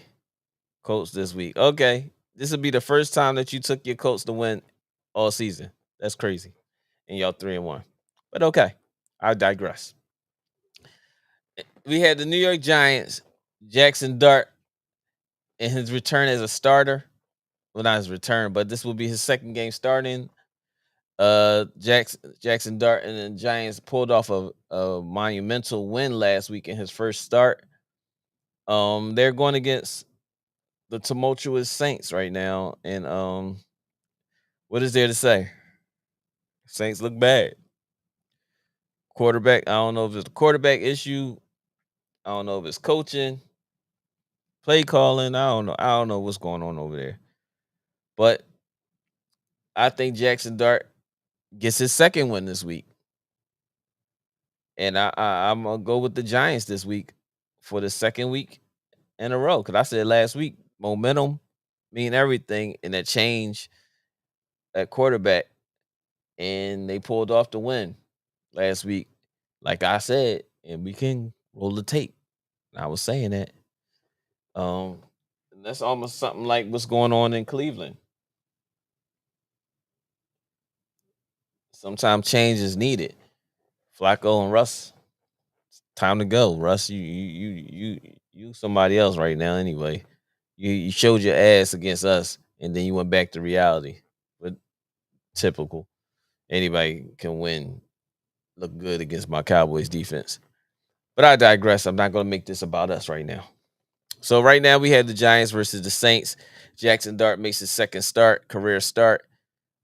Speaker 1: Colts this week. Okay, this will be the first time that you took your Colts to win all season. That's crazy, and y'all 3-1. But okay, I digress. We had the New York Giants, Jackson Dart, in his return as a starter. Well, not his return, but this will be his second game starting. Jackson Dart and the Giants pulled off a monumental win last week in his first start. They're going against the tumultuous Saints right now, and what is there to say? Saints look bad. Quarterback, I don't know if it's a quarterback issue. I don't know if it's coaching, play calling. I don't know. I don't know what's going on over there. But I think Jackson Dart gets his second win this week, and I'm gonna go with the Giants this week for the second week in a row. Because I said last week, momentum mean everything, and that change at quarterback, and they pulled off the win last week. Like I said, and we can roll the tape. I was saying that. And that's almost something like what's going on in Cleveland. Sometimes change is needed. Flacco and Russ, time to go. Russ, you somebody else right now anyway. You showed your ass against us, and then you went back to reality. But typical. Anybody can win, look good against my Cowboys defense. But I digress. I'm not going to make this about us right now. So right now we have the Giants versus the Saints. Jackson Dart makes his second start, career start.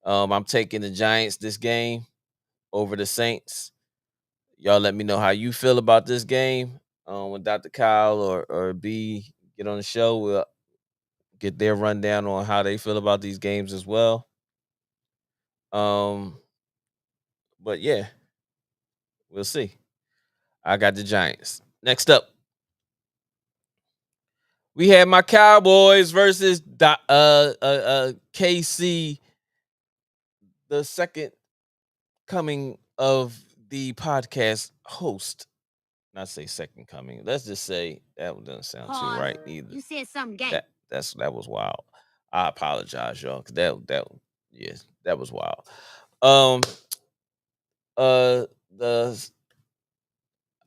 Speaker 1: I'm taking the Giants this game over the Saints. Y'all let me know how you feel about this game. When Dr. Kyle or B get on the show, we'll get their rundown on how they feel about these games as well. Um, but yeah, we'll see. I got the Giants. Next up, we had my Cowboys versus KC, the second coming of the podcast host. Not say second coming. Let's just say that doesn't sound too
Speaker 3: Pause.
Speaker 1: right either.
Speaker 3: You said something gay.
Speaker 1: That was wild. I apologize, y'all. 'Cause that yes, that was wild. Um the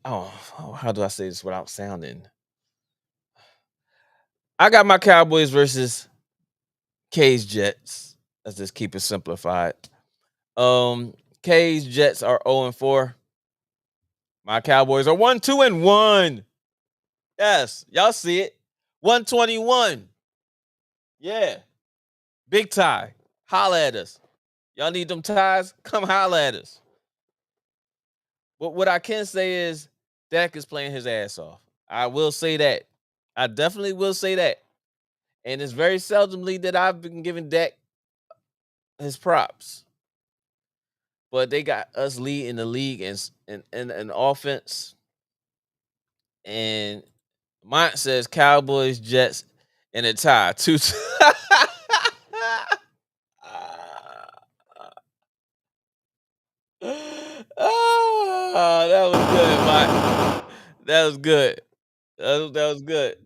Speaker 1: how do I say this without sounding? I got my Cowboys versus K's Jets. Let's just keep it simplified. Um K's Jets are 0 and 4. My Cowboys are 1, 2, and 1. Yes, y'all see it. 121. Yeah. Big tie. Holla at us. Y'all need them ties? Come holla at us. But what I can say is Dak is playing his ass off. I will say that. I definitely will say that. And it's very seldomly that I've been giving Dak his props. But they got us leading the league in offense. And mine says Cowboys, Jets, and a tie. Two. Oh, that was good, Mike. That was good. That was good.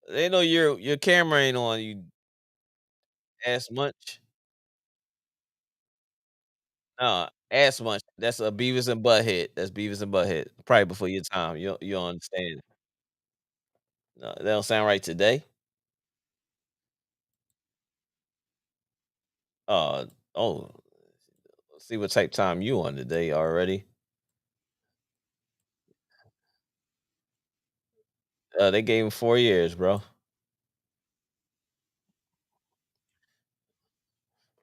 Speaker 1: They know your camera ain't on, you ass munch. No, ass munch. That's a Beavis and Butthead. That's Beavis and Butthead. Probably before your time. You don't understand. No, that don't sound right today. Uh oh, see what type time you on today already. They gave him 4 years, bro.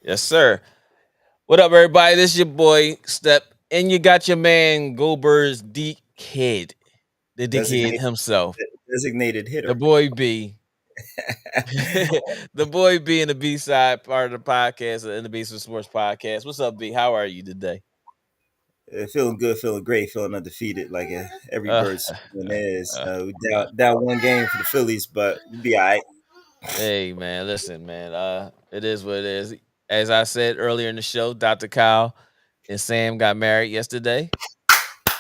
Speaker 1: Yes, sir. What up, everybody? This your boy Step, and you got your man Goldberg's dickhead, the dickhead
Speaker 4: Designated
Speaker 1: himself,
Speaker 4: designated
Speaker 1: the
Speaker 4: hitter.
Speaker 1: boy B, the boy B in the B side part of the podcast, in the Beast of Sports podcast. What's up, B? How are you today?
Speaker 4: Feeling good, feeling great, feeling undefeated, like every
Speaker 1: Uh,
Speaker 4: bird's is.
Speaker 1: uh,
Speaker 4: We down one game for the Phillies, but we'll be all right.
Speaker 1: hey, man, listen, man. It is what it is. As I said earlier in the show, Dr. Kyle and Sam got married yesterday.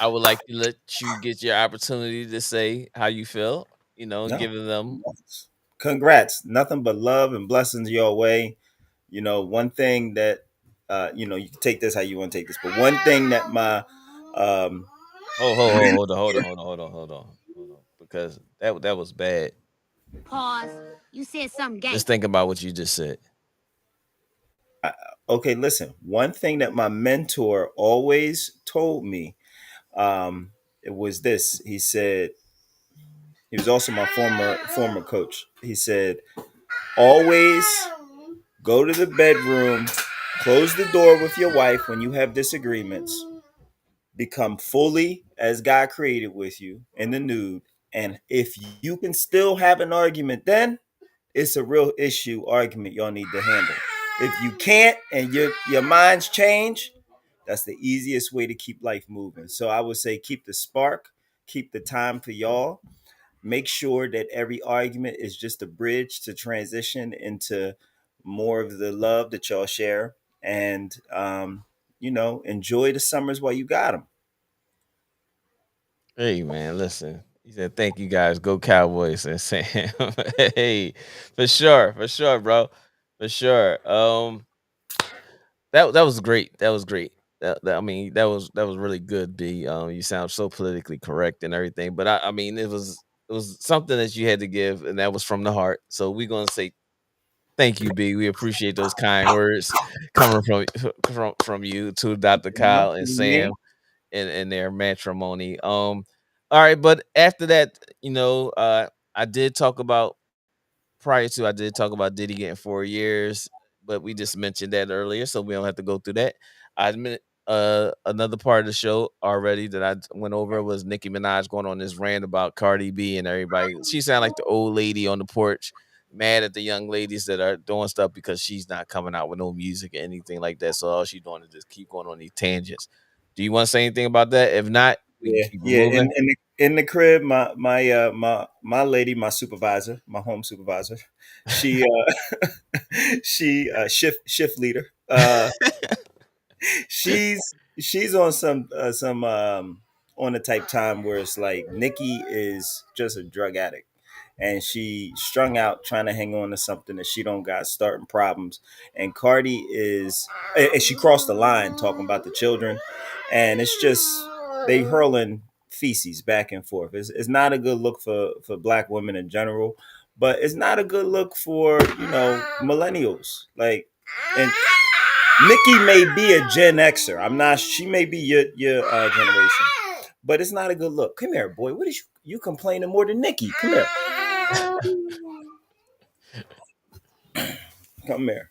Speaker 1: I would like to let you get your opportunity to say how you feel.
Speaker 4: No,
Speaker 1: Giving them.
Speaker 4: congrats. Nothing but love and blessings your way. One thing that you can take this how you want to take this, but one thing that my um,
Speaker 1: Hold on, hold on, hold on, hold on, hold on, because that was bad.
Speaker 3: Pause. You said something gay.
Speaker 1: Just think about what you just said.
Speaker 4: okay, listen. One thing that my mentor always told me, it was this. He said, he was also my former coach. He said, always go to the bedroom, close the door with your wife when you have disagreements, become fully as God created with you in the nude. And if you can still have an argument, then it's a real issue argument y'all need to handle. If you can't and your minds change, that's the easiest way to keep life moving. So I would say keep the spark, keep the time for y'all. Make sure that every argument is just a bridge to transition into more of the love that y'all share. And, enjoy the summers while you got them.
Speaker 1: Hey, man, listen. He said, "Thank you guys. Go Cowboys." And Sam, hey, for sure, bro, for sure. That was great. That was great. I mean, that was really good. B. You sound so politically correct and everything, but I mean, it was something that you had to give, and that was from the heart. So we're gonna say thank you, B. We appreciate those kind words coming from you to Dr.
Speaker 4: No,
Speaker 1: Kyle and
Speaker 4: me.
Speaker 1: Sam in their matrimony. All right, but after that, I did talk about prior to I did talk about Diddy getting 4 years, but we just mentioned that earlier, so we don't have to go through that. I admit another part of the show already that I went over was Nicki Manaj going on this rant about Cardi B and everybody. She sounded like the old lady on the porch, mad at the young ladies that are doing stuff because she's not coming out with no music or anything like that. So all she's doing is just keep going on these tangents. Do you want to say anything about that? If not, we can
Speaker 4: Yeah,
Speaker 1: keep it
Speaker 4: yeah.
Speaker 1: moving.
Speaker 4: In the crib, my lady, my supervisor, my home supervisor, she shift leader. She's on some on the type time where it's like Nikki is just a drug addict, and she strung out trying to hang on to something that she don't got, starting problems. And Cardi is, and she crossed the line talking about the children, and it's just they hurling feces back and forth. It's not a good look for black women in general, but it's not a good look for millennials. Like, and Nikki may be a Gen Xer. I'm not. She may be your generation, but it's not a good look. Come here, boy. What is you complaining more than Nikki? Come here. Come here.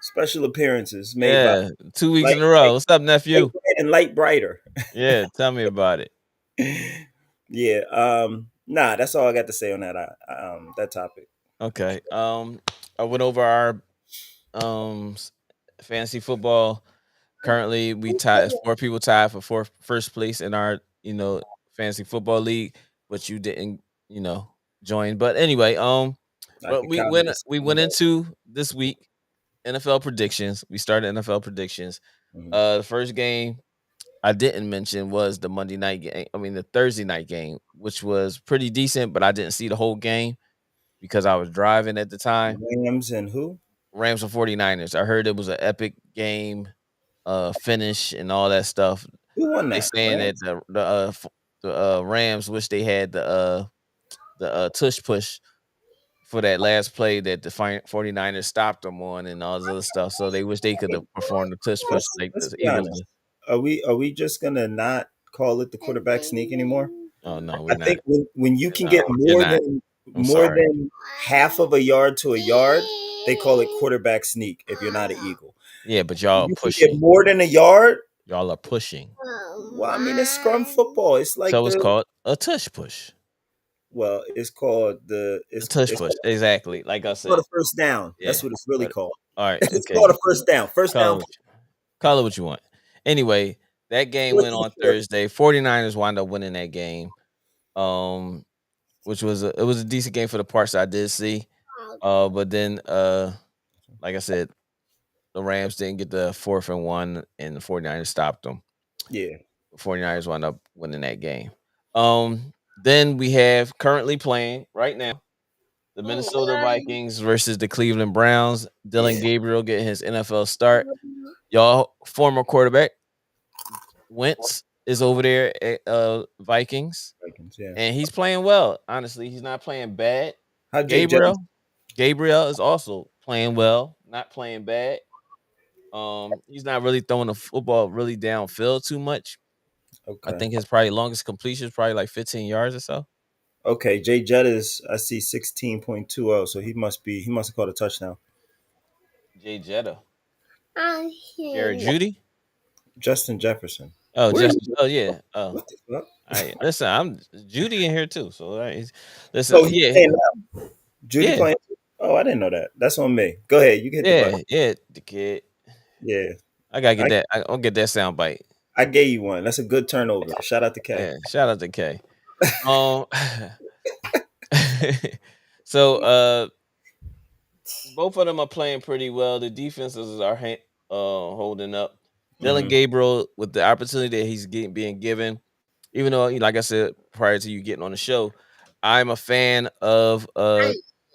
Speaker 4: Special appearances made by
Speaker 1: Yeah, 2 weeks
Speaker 4: light,
Speaker 1: in a row. What's up, nephew?
Speaker 4: bright and light brighter.
Speaker 1: Yeah, tell me about it.
Speaker 4: Yeah. Nah. That's all I got to say on that topic.
Speaker 1: Okay. I went over our fantasy football. Currently, we tied 4 people tied for first place in our fantasy football league, but you didn't join. But anyway,
Speaker 4: I
Speaker 1: but
Speaker 4: could count it as
Speaker 1: we went
Speaker 4: something.
Speaker 1: into this week NFL predictions. We started NFL predictions.
Speaker 4: Mhm.
Speaker 1: The first game I didn't mention was the Monday night game. I mean, the Thursday night game, which was pretty decent, but I didn't see the whole game because I was driving at the time.
Speaker 4: Rams and who?
Speaker 1: Rams and 49ers. I heard it was an epic game, finish and all that stuff.
Speaker 4: Who won
Speaker 1: They
Speaker 4: that?
Speaker 1: saying that
Speaker 4: Rams.
Speaker 1: the Rams wish they had the tush push for that last play that the 49ers stopped them on and all this other stuff. So they wish they could have performed the tush push like
Speaker 4: Let's
Speaker 1: the
Speaker 4: be
Speaker 1: Eagles
Speaker 4: honest.
Speaker 1: did.
Speaker 4: Are we just gonna not call it the quarterback sneak anymore?
Speaker 1: Oh no,
Speaker 4: I
Speaker 1: we're not.
Speaker 4: think when you can
Speaker 1: No,
Speaker 4: get
Speaker 1: you're not. I'm
Speaker 4: more
Speaker 1: sorry.
Speaker 4: than half of a yard to a yard, they call it quarterback sneak if you're not an Eagle.
Speaker 1: Yeah, but y'all
Speaker 4: You can get
Speaker 1: pushing.
Speaker 4: more than a yard.
Speaker 1: Y'all are pushing.
Speaker 4: Well, I mean, it's scrum football. It's like
Speaker 1: So it's called a tush push.
Speaker 4: it's called
Speaker 1: A tush
Speaker 4: it's
Speaker 1: push. Exactly. Like I
Speaker 4: called
Speaker 1: said.
Speaker 4: a first down.
Speaker 1: Yeah.
Speaker 4: That's what it's really
Speaker 1: But
Speaker 4: called.
Speaker 1: all right,
Speaker 4: It's
Speaker 1: okay.
Speaker 4: called a first down. First
Speaker 1: Call it
Speaker 4: down.
Speaker 1: what you, call it what you want. Anyway, that game
Speaker 4: Fourth
Speaker 1: went
Speaker 4: and
Speaker 1: on
Speaker 4: short.
Speaker 1: Thursday. 49ers wound up winning that game. Um, which was it was a decent game for the parts I did see. But then like I said, the Rams didn't get the 4th and 1 and the 49ers stopped them.
Speaker 4: Yeah.
Speaker 1: 49ers wound up winning that game. Then we have currently playing right now the Minnesota Vikings versus the Cleveland Browns. Dylan
Speaker 4: Yeah.
Speaker 1: Gabriel getting his NFL start. Y'all former quarterback Wentz is over there at Vikings,
Speaker 4: Vikings, yeah.
Speaker 1: and he's playing well. Honestly, he's not playing bad.
Speaker 4: How Jake Jettis?
Speaker 1: Gabriel is also playing well, not playing bad. He's not really throwing the football really downfield too much. I
Speaker 4: Okay.
Speaker 1: think his probably longest completion is probably like 15 yards or so.
Speaker 4: Okay. Jay Jettis, I see 16.20. So he must have caught a touchdown.
Speaker 1: Jay Jetta, Jared Judy.
Speaker 4: Justin Jefferson.
Speaker 1: Oh,
Speaker 4: Where
Speaker 1: just
Speaker 4: is he?
Speaker 1: oh yeah. Oh,
Speaker 4: What the fuck?
Speaker 1: I listen. I'm Judy in here too. So all right, listen.
Speaker 4: Oh, he's
Speaker 1: Yeah,
Speaker 4: playing now. Judy
Speaker 1: yeah,
Speaker 4: playing. Oh, I didn't know that. That's on me. Go ahead. You can hit the button.
Speaker 1: yeah. The kid.
Speaker 4: Yeah.
Speaker 1: I gotta get
Speaker 4: I
Speaker 1: that. I'll get that sound bite.
Speaker 4: I gave you one. That's a good turnover. Shout out to K.
Speaker 1: Yeah. Shout out to K. Um. so both of them are playing pretty well. The defenses are holding up. Dylan
Speaker 4: Hmm.
Speaker 1: Gabriel with the opportunity that he's being given, even though like I said prior to you getting on the show, I'm a fan of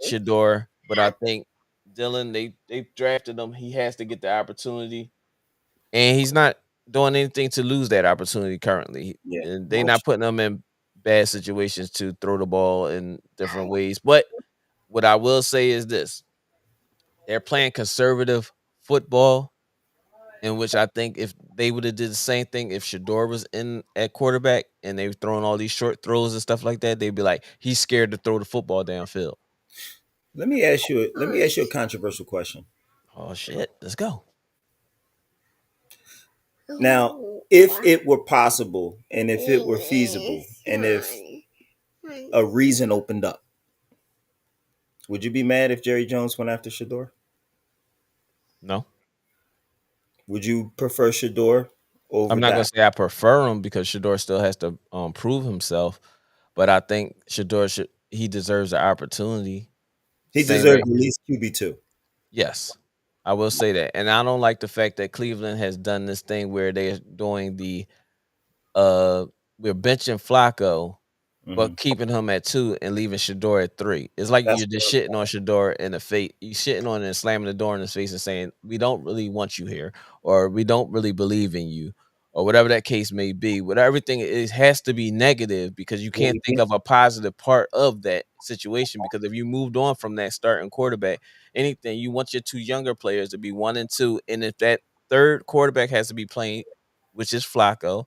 Speaker 1: Shador, but I think Dylan they drafted him. He has to get the opportunity, and he's not doing anything to lose that opportunity currently.
Speaker 4: Yeah.
Speaker 1: And they not putting him in bad situations to throw the ball in different ways. But what I will say is this: they're playing conservative football, in which I think if they would have did the same thing if Shador was in at quarterback and they were throwing all these short throws and stuff like that, they'd be like, he's scared to throw the football downfield.
Speaker 4: Let me ask you a controversial question.
Speaker 1: Oh shit, let's go.
Speaker 4: Now, if it were possible and if it were feasible and if a reason opened up, would you be mad if Jerry Jones went after Shador?
Speaker 1: No,
Speaker 4: Would you prefer Shador?
Speaker 1: I'm
Speaker 4: over
Speaker 1: not gonna
Speaker 4: Dak.
Speaker 1: say I prefer him because Shador still has to prove himself, but I think Shador should he deserves the opportunity.
Speaker 4: He
Speaker 1: Same
Speaker 4: deserves
Speaker 1: way.
Speaker 4: at least QB2.
Speaker 1: Yes. I will say that. And I don't like the fact that Cleveland has done this thing where they're doing the uh we're benching Flacco
Speaker 4: Hmm.
Speaker 1: but keeping him at 2 and leaving Shador at 3. It's like
Speaker 4: That's
Speaker 1: you're just shitting on Shador in the face. You shitting on it and slamming the door in his face and saying, "We don't really want you here," or "We don't really believe in you," or whatever that case may be. Whatever everything is has to be negative because you can't think of a positive part of that situation. Because if you moved on from that starting quarterback, anything you want your 2 younger players to be 1 and 2, and if that third quarterback has to be playing, which is Flacco,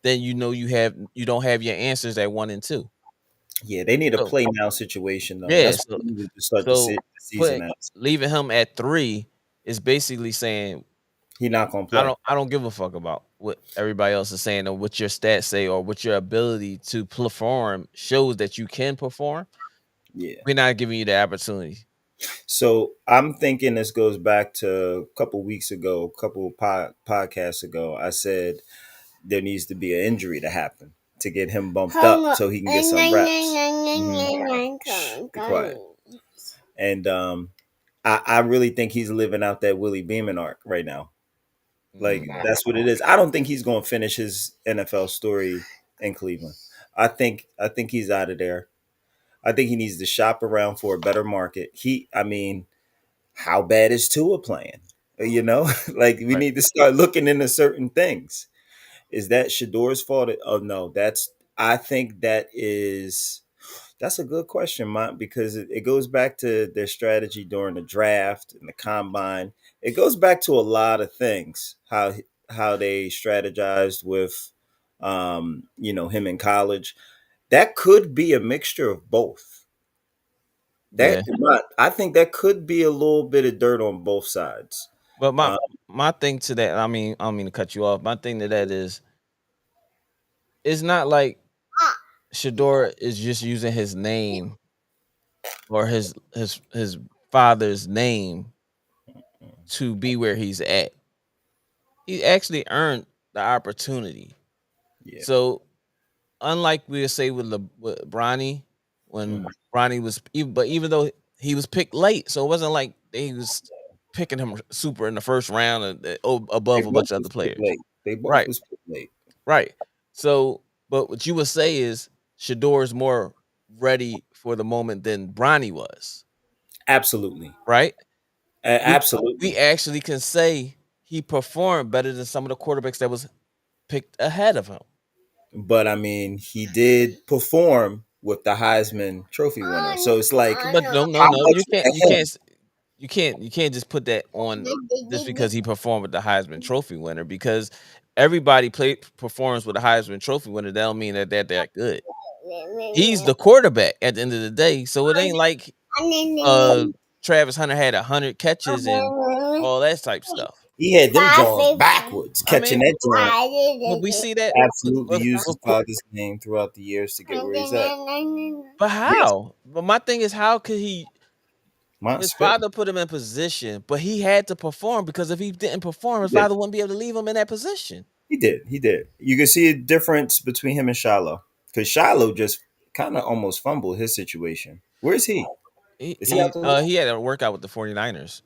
Speaker 1: then you don't have your answers at 1 and 2.
Speaker 4: Yeah, they need a
Speaker 1: So
Speaker 4: play now situation though.
Speaker 1: yeah,
Speaker 4: That's what they needed to start
Speaker 1: so
Speaker 4: the season
Speaker 1: put
Speaker 4: as.
Speaker 1: leaving him at 3 is basically saying
Speaker 4: He not gonna play.
Speaker 1: I don't give a fuck about what everybody else is saying or what your stats say or what your ability to perform shows that you can perform.
Speaker 4: Yeah.
Speaker 1: We're not giving you the opportunity.
Speaker 4: So I'm thinking this goes back to a couple weeks ago, a couple podcasts ago. I said there needs to be an injury to happen to get him bumped up so he can get some reps.
Speaker 1: Mhm.
Speaker 4: Be quiet. And I really think he's living out that Willie Beeman arc right now. Like
Speaker 1: Mhm.
Speaker 4: that's what it is. I don't think he's going to finish his NFL story in Cleveland. I think he's out of there. I think he needs to shop around for a better market. I mean, how bad is Tua playing? You know, like we
Speaker 1: Right.
Speaker 4: need to start looking into certain things. Is that Shador's fault? Oh no, I think that's a good question, Mont, because it goes back to their strategy during the draft and the combine. It goes back to a lot of things. How they strategized with him in college. That could be a mixture of both.
Speaker 1: Yeah.
Speaker 4: I think that could be a little bit of dirt on both sides.
Speaker 1: But
Speaker 4: Uh,
Speaker 1: my thing to that, I don't mean to cut you off. My thing to that is it's not like Shador is just using his name or his father's name to be where he's at. He actually earned the opportunity.
Speaker 4: yeah.
Speaker 1: So unlike we'll say with Bronny,
Speaker 4: Mhm.
Speaker 1: when Bronny was but even though he was picked late, so it wasn't like they was picking him super in the first round
Speaker 4: They
Speaker 1: above a
Speaker 4: both
Speaker 1: bunch of other
Speaker 4: was picked
Speaker 1: players.
Speaker 4: late. They both
Speaker 1: Right,
Speaker 4: was picked late.
Speaker 1: right. So but what you would say is Shador's more ready for the moment than Bronny was,
Speaker 4: Absolutely.
Speaker 1: right? We we
Speaker 4: Absolutely.
Speaker 1: actually can say he performed better than some of the quarterbacks that was picked ahead of him.
Speaker 4: But I mean, he did perform with the Heisman Trophy winner. So it's like,
Speaker 1: But no, no,
Speaker 4: how
Speaker 1: no,
Speaker 4: much ahead?
Speaker 1: you can't just put that on just because he performed with the Heisman Trophy winner because everybody performs with a Heisman Trophy winner. That don't mean that they're that good. He's the quarterback at the end of the day, so it ain't like uh Travis Hunter had 100 catches and all that type stuff.
Speaker 4: He had them jaws backwards,
Speaker 1: I
Speaker 4: catching
Speaker 1: mean,
Speaker 4: that joint.
Speaker 1: but we see that
Speaker 4: Absolutely used his father's name throughout the years to get where he's at.
Speaker 1: but
Speaker 4: Yes,
Speaker 1: how? But my thing is, how could he?
Speaker 4: Mont
Speaker 1: His
Speaker 4: spit.
Speaker 1: father put him in position, but he had to perform because if he didn't perform,
Speaker 4: He
Speaker 1: his
Speaker 4: did.
Speaker 1: father wouldn't be able to leave him in that position.
Speaker 4: He did. He did. You can see a difference between him and Shiloh because Shiloh just kind of almost fumbled his situation. Where's he? Is he out the league?
Speaker 1: He had a workout with the 49ers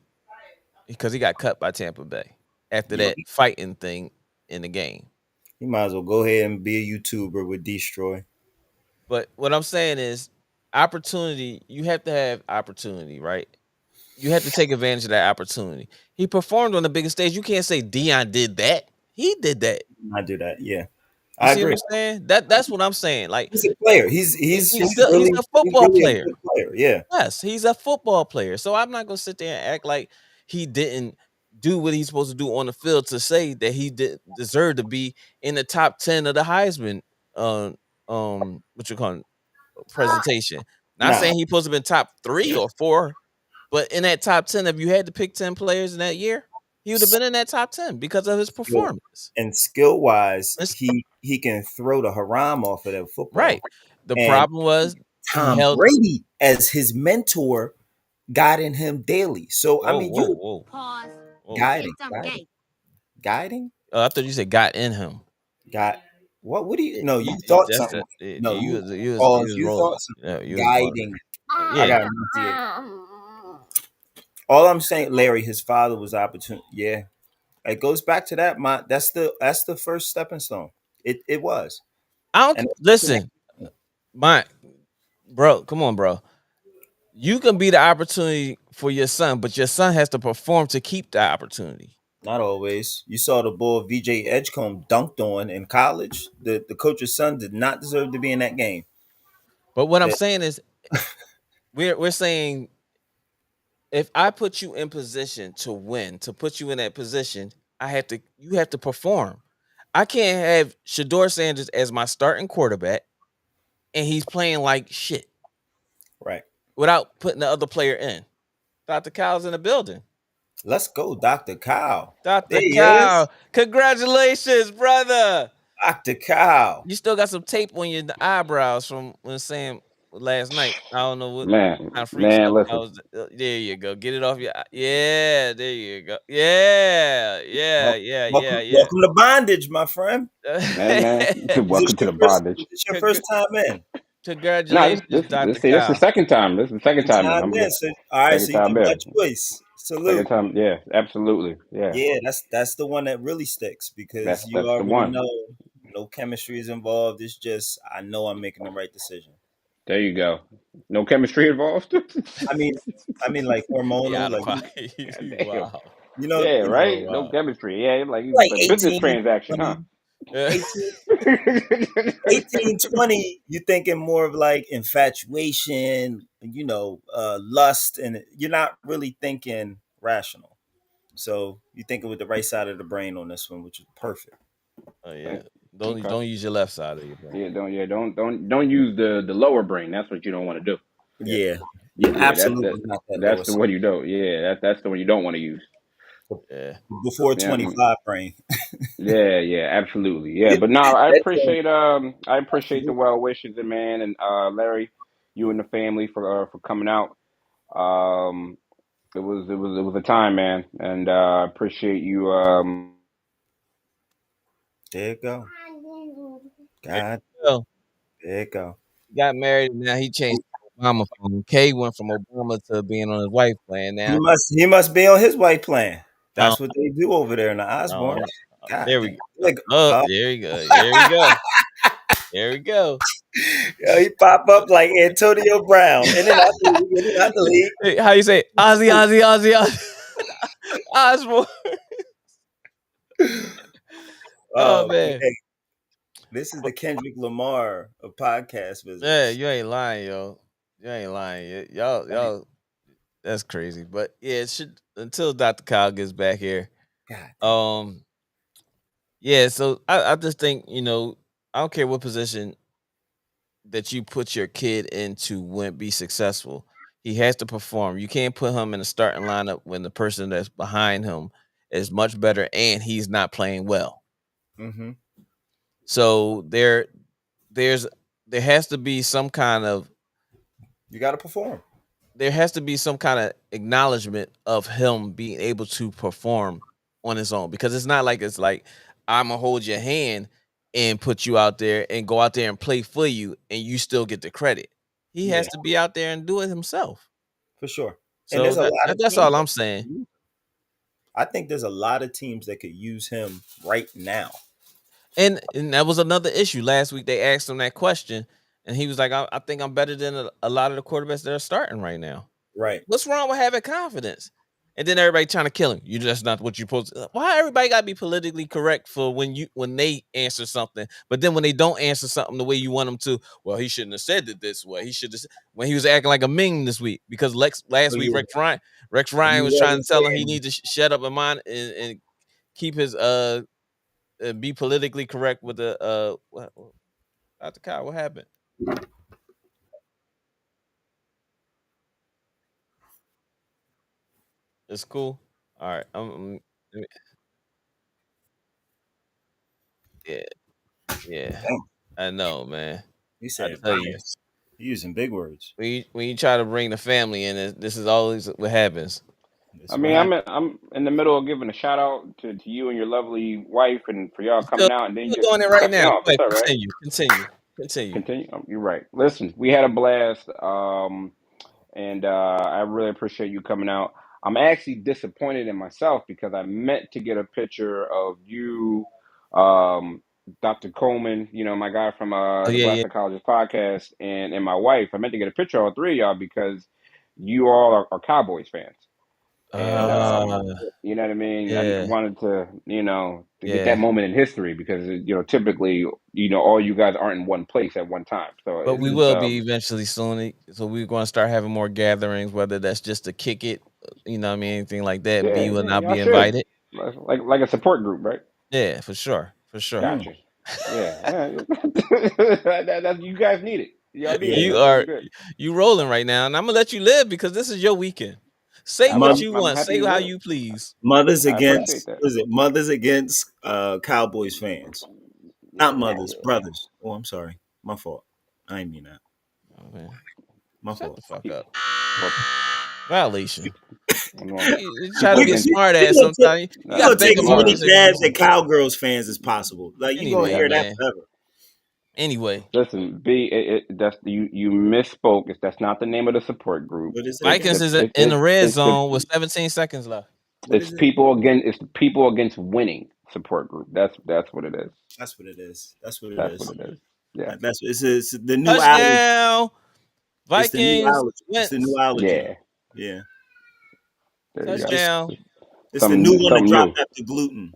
Speaker 1: because he got cut by Tampa Bay after
Speaker 4: Yeah,
Speaker 1: that fighting thing in the game.
Speaker 4: he might as well go ahead and be a YouTuber with Destroy.
Speaker 1: But what I'm saying is opportunity, you have to have opportunity, right? You have to take advantage of that opportunity. He performed on the biggest stage. You can't say Dion did that. He did that.
Speaker 4: I do that. Yeah,
Speaker 1: You
Speaker 4: I
Speaker 1: see what
Speaker 4: agree.
Speaker 1: I'm saying? That's what I'm saying. Like
Speaker 4: He's a player. He's
Speaker 1: he's
Speaker 4: really
Speaker 1: a football
Speaker 4: a
Speaker 1: player.
Speaker 4: good player. Yeah,
Speaker 1: Yes, he's a football player. So I'm not gonna sit there and act like he didn't do what he's supposed to do on the field to say that he did deserve to be in the top 10 of the Heisman uh, what you call it, presentation. Not
Speaker 4: nah,
Speaker 1: saying he supposed to been top 3 or 4, but in that top 10, if you had to pick 10 players in that year, he would have been in that top 10 because of his
Speaker 4: skill
Speaker 1: performance.
Speaker 4: and skill wise,
Speaker 1: It's
Speaker 4: he can throw the haram off of that
Speaker 1: right.
Speaker 4: football.
Speaker 1: The
Speaker 4: And
Speaker 1: problem was he
Speaker 4: Tom
Speaker 1: held
Speaker 4: Brady as his mentor guiding him daily. So I
Speaker 1: whoa,
Speaker 4: mean,
Speaker 1: whoa,
Speaker 4: you
Speaker 1: whoa,
Speaker 3: Pause. You
Speaker 1: whoa.
Speaker 3: said
Speaker 4: guiding,
Speaker 3: something
Speaker 4: guiding,
Speaker 3: gay.
Speaker 4: guiding.
Speaker 1: Oh, I thought you said got in him.
Speaker 4: Got what? What do you? No, you
Speaker 1: You
Speaker 4: thought
Speaker 1: just
Speaker 4: something. No,
Speaker 1: you
Speaker 4: you
Speaker 1: was you was you
Speaker 4: pause.
Speaker 1: was
Speaker 4: You
Speaker 1: rolling.
Speaker 4: thought
Speaker 1: Yeah,
Speaker 4: something.
Speaker 1: you was rolling.
Speaker 4: Guiding. I
Speaker 1: Yeah.
Speaker 4: got to. All I'm saying, Larry, his father was opportune. Yeah, it goes back to that. That's the first stepping stone. It was,
Speaker 1: I don't
Speaker 4: and
Speaker 1: listen, my bro. Come on, bro. You can be the opportunity for your son, but your son has to perform to keep that opportunity.
Speaker 4: not always. You saw the boy VJ Edgecombe dunked on in college. The coach's son did not deserve to be in that game.
Speaker 1: But what I'm
Speaker 4: That
Speaker 1: saying is, we're saying if I put you in position to win, to put you in that position, you have to perform. I can't have Shador Sanders as my starting quarterback and he's playing like shit
Speaker 4: right.
Speaker 1: without putting the other player in. Dr. Kyle's in the building.
Speaker 4: Let's go, Dr. Kyle. There
Speaker 1: Dr.
Speaker 4: he is,
Speaker 1: Kyle, congratulations, brother.
Speaker 4: Dr. Kyle.
Speaker 1: You still got some tape on your eyebrows from when Sam last night. I don't know what kind
Speaker 5: Man,
Speaker 1: of freak
Speaker 5: man,
Speaker 1: show I
Speaker 5: listen,
Speaker 1: was. There you go. Get it off your. Yeah, there you go. Yeah, yeah,
Speaker 4: Welcome,
Speaker 1: yeah,
Speaker 4: welcome,
Speaker 1: yeah, yeah.
Speaker 4: welcome to bondage, my friend.
Speaker 5: man.
Speaker 4: Is this
Speaker 5: Welcome to
Speaker 4: your
Speaker 5: the
Speaker 4: first?
Speaker 5: bondage.
Speaker 4: Is this your first
Speaker 1: Congr-
Speaker 4: time in?
Speaker 5: No,
Speaker 1: Congratulations,
Speaker 5: this,
Speaker 1: Dr.
Speaker 5: this, see, this is the
Speaker 1: Kyle.
Speaker 5: second time. This is the second
Speaker 4: Second
Speaker 5: time in.
Speaker 4: time
Speaker 5: I'm
Speaker 4: in.
Speaker 5: good.
Speaker 4: So, all right.
Speaker 5: Second
Speaker 4: So you
Speaker 5: time
Speaker 4: did my
Speaker 5: in.
Speaker 4: choice.
Speaker 5: Second
Speaker 4: Salute.
Speaker 5: time, yeah, absolutely, yeah.
Speaker 4: Yeah, that's the one that really sticks because you
Speaker 5: That's the
Speaker 4: already
Speaker 5: one.
Speaker 4: know no chemistry is involved. It's just I know I'm making the right decision.
Speaker 5: There you go. No chemistry involved.
Speaker 4: I mean, like
Speaker 1: He
Speaker 4: hormonal,
Speaker 1: out of
Speaker 4: like
Speaker 1: pocket.
Speaker 5: Damn.
Speaker 1: Wow.
Speaker 5: Yeah,
Speaker 1: Oh
Speaker 5: right. No
Speaker 1: wow.
Speaker 5: chemistry. Yeah,
Speaker 4: like
Speaker 5: like business
Speaker 4: 18,
Speaker 5: transaction, huh?
Speaker 4: 20, 18, 18, 20. You thinking more of like infatuation, lust, and you're not really thinking rational. So you're thinking with the right side of the brain on this one, which is perfect.
Speaker 1: Oh yeah.
Speaker 5: Right. Okay.
Speaker 1: Don't use your left side of your brain.
Speaker 5: Don't use the lower brain. That's what you don't want to do. Yeah.
Speaker 4: Yeah, yeah,
Speaker 5: Yeah,
Speaker 4: absolutely not that
Speaker 5: that's
Speaker 4: lower
Speaker 5: the
Speaker 4: side.
Speaker 5: one you don't. Yeah, that's the one you don't want to use.
Speaker 1: Yeah.
Speaker 4: Before
Speaker 5: Yeah,
Speaker 4: 25 brain.
Speaker 5: yeah, absolutely. Yeah,
Speaker 4: It,
Speaker 5: but no,
Speaker 4: that
Speaker 5: I appreciate the
Speaker 4: absolutely.
Speaker 5: well wishes and man and Larry, you and the family for coming out. Um, it was a time, man, and appreciate you.
Speaker 4: There you go.
Speaker 1: There
Speaker 4: God,
Speaker 1: you go.
Speaker 4: there you go.
Speaker 1: He got married and now he changed to Obama phone. K went from Obama to being on his wife plan
Speaker 4: He
Speaker 1: now.
Speaker 4: must he must be on his white plan.
Speaker 1: I
Speaker 4: That's what they do over there in the
Speaker 1: I don't
Speaker 4: Osborne.
Speaker 1: know.
Speaker 4: God
Speaker 1: There we
Speaker 4: damn.
Speaker 1: go.
Speaker 4: Like,
Speaker 1: There we go. There we go. There we go.
Speaker 4: he pop up like Antonio Brown. In and out the league, in and out the league.
Speaker 1: Hey, how you say it? Ozzy, Ozzy, Ozzy, Ozzy. Osborne. Oh
Speaker 4: Oh,
Speaker 1: man.
Speaker 4: hey, this is
Speaker 1: But
Speaker 4: the Kendrick Lamar of podcast
Speaker 1: yeah,
Speaker 4: business.
Speaker 1: you ain't lying, yo. You ain't lying. Y'all that's crazy. But yeah, it should until Dr. Kyle gets back here.
Speaker 4: God damn.
Speaker 1: Um yeah, so I just think, I don't care what position that you put your kid into wouldn't be successful. He has to perform. You can't put him in the starting lineup when the person that's behind him is much better and he's not playing well.
Speaker 4: Mm-hmm.
Speaker 1: So there's there has to be some kind of
Speaker 4: You got to perform.
Speaker 1: acknowledgement of him being able to perform on his own because it's like I'm gonna hold your hand and put you out there and go out there and play for you and you still get the credit. He
Speaker 4: Yeah,
Speaker 1: has to be out there and do it himself.
Speaker 4: for sure. And
Speaker 1: So
Speaker 4: there's a lot of
Speaker 1: that's
Speaker 4: teams
Speaker 1: all
Speaker 4: that
Speaker 1: I'm saying.
Speaker 4: I think there's a lot of teams that could use him right now.
Speaker 1: And that was another issue last week. They asked him that question, and he was like, "I think I'm better than a lot of the quarterbacks that are starting right now."
Speaker 4: Right.
Speaker 1: What's wrong with having confidence? And then everybody trying to kill him. You just not what you're supposed to. Why everybody got to be politically correct for when they answer something, but then when they don't answer something the way you want them to, well, he shouldn't have said it this way. He should have when he was acting like a ming this week because last
Speaker 4: Oh
Speaker 1: week
Speaker 4: yeah.
Speaker 1: Rex
Speaker 4: And
Speaker 1: Ryan
Speaker 4: you
Speaker 1: was trying
Speaker 4: already
Speaker 1: to tell him he
Speaker 4: saying,
Speaker 1: need to shut up and mind and keep his be politically correct with the Dr. Kyle. What happened? It's cool. All right. Yeah, yeah.
Speaker 4: damn,
Speaker 1: I know, man.
Speaker 4: he
Speaker 1: I
Speaker 4: said
Speaker 1: tell you,
Speaker 4: bias. He using big words.
Speaker 1: when you try to bring the family in, this is always what happens.
Speaker 4: That's
Speaker 5: I
Speaker 4: what
Speaker 5: mean,
Speaker 4: happened.
Speaker 5: I'm in the middle of giving a shout out to you and your lovely wife, and for y'all
Speaker 1: You still,
Speaker 5: coming out, and then
Speaker 1: still
Speaker 5: you
Speaker 1: doing it right
Speaker 5: cut me
Speaker 1: now.
Speaker 5: off.
Speaker 1: Go
Speaker 5: It's
Speaker 1: ahead,
Speaker 5: all right.
Speaker 1: continue.
Speaker 5: Continue. You're right. Listen, we had a blast, and I really appreciate you coming out. I'm actually disappointed in myself because I meant to get a picture of you, Dr. Coleman, my guy from
Speaker 1: Oh
Speaker 5: the
Speaker 1: yeah,
Speaker 5: Black
Speaker 1: yeah.
Speaker 5: Psychologist podcast, and my wife. I meant to get a picture of all three of y'all because you all are Cowboys fans. And
Speaker 1: Uh,
Speaker 5: you know what I mean. I
Speaker 1: yeah,
Speaker 5: wanted to, to get that
Speaker 1: yeah.
Speaker 5: moment in history because typically, all you guys aren't in one place at one time. So
Speaker 1: But
Speaker 5: it's
Speaker 1: we
Speaker 5: just
Speaker 1: will be eventually soon. So we're going to start having more gatherings, whether that's just to kick it, what I mean, anything like that.
Speaker 5: yeah,
Speaker 1: B will
Speaker 5: yeah,
Speaker 1: not
Speaker 5: y'all
Speaker 1: be
Speaker 5: should
Speaker 1: invited.
Speaker 5: like a support group, right?
Speaker 1: Yeah, for sure, for sure.
Speaker 4: Mm.
Speaker 5: Gotcha. Yeah, yeah. That you guys need it. Y'all need it.
Speaker 4: Yeah.
Speaker 1: You
Speaker 5: That's
Speaker 1: are
Speaker 5: good.
Speaker 1: you rolling right now, and I'm gonna let you live because this is your weekend. Say what you
Speaker 5: I'm
Speaker 1: want.
Speaker 5: happy
Speaker 1: Say
Speaker 5: you
Speaker 1: how
Speaker 5: live.
Speaker 1: you please.
Speaker 4: Mothers
Speaker 5: I appreciate
Speaker 4: against
Speaker 5: that.
Speaker 4: what is it? Mothers against Cowboys fans. Not mothers,
Speaker 5: Yeah.
Speaker 4: brothers. Oh, I'm sorry. My fault. I didn't mean that.
Speaker 1: Oh man,
Speaker 4: My
Speaker 1: shut
Speaker 4: fault.
Speaker 1: the fuck up.
Speaker 5: Well,
Speaker 1: Violation.
Speaker 5: well,
Speaker 1: You try to
Speaker 5: people
Speaker 4: We
Speaker 1: be a
Speaker 5: against
Speaker 1: smart
Speaker 4: we
Speaker 1: ass
Speaker 4: gonna take
Speaker 1: sometimes. You
Speaker 4: we
Speaker 1: gotta
Speaker 4: gonna
Speaker 1: think
Speaker 4: take as
Speaker 5: people
Speaker 1: about
Speaker 4: many
Speaker 1: these
Speaker 5: are.
Speaker 4: jabs
Speaker 1: situations.
Speaker 4: at Cowgirls fans as possible. Like you gonna
Speaker 1: Anyway,
Speaker 4: hear that
Speaker 1: man.
Speaker 4: forever.
Speaker 1: Anyway,
Speaker 5: Listen, that's you misspoke. That's not the name of the support group.
Speaker 4: What is it
Speaker 5: It's
Speaker 4: again?
Speaker 1: Vikings
Speaker 5: the
Speaker 1: is
Speaker 5: it,
Speaker 1: in the
Speaker 5: it,
Speaker 1: red
Speaker 5: it's the
Speaker 1: zone with 17 seconds left.
Speaker 4: What is it?
Speaker 5: it's the people against winning support group. That's what it is.
Speaker 4: That's what it is. That's what it
Speaker 5: That's what
Speaker 4: is.
Speaker 5: it is. Yeah,
Speaker 4: It's the new allergy.
Speaker 1: Touchdown,
Speaker 4: It's the new
Speaker 1: Vikings
Speaker 4: allergy. It's the new
Speaker 1: wins.
Speaker 4: allergy.
Speaker 5: yeah.
Speaker 4: Yeah.
Speaker 5: There you go.
Speaker 4: It's
Speaker 1: Touchdown.
Speaker 4: it's the new one to
Speaker 5: Something
Speaker 4: drop
Speaker 5: new.
Speaker 4: after gluten.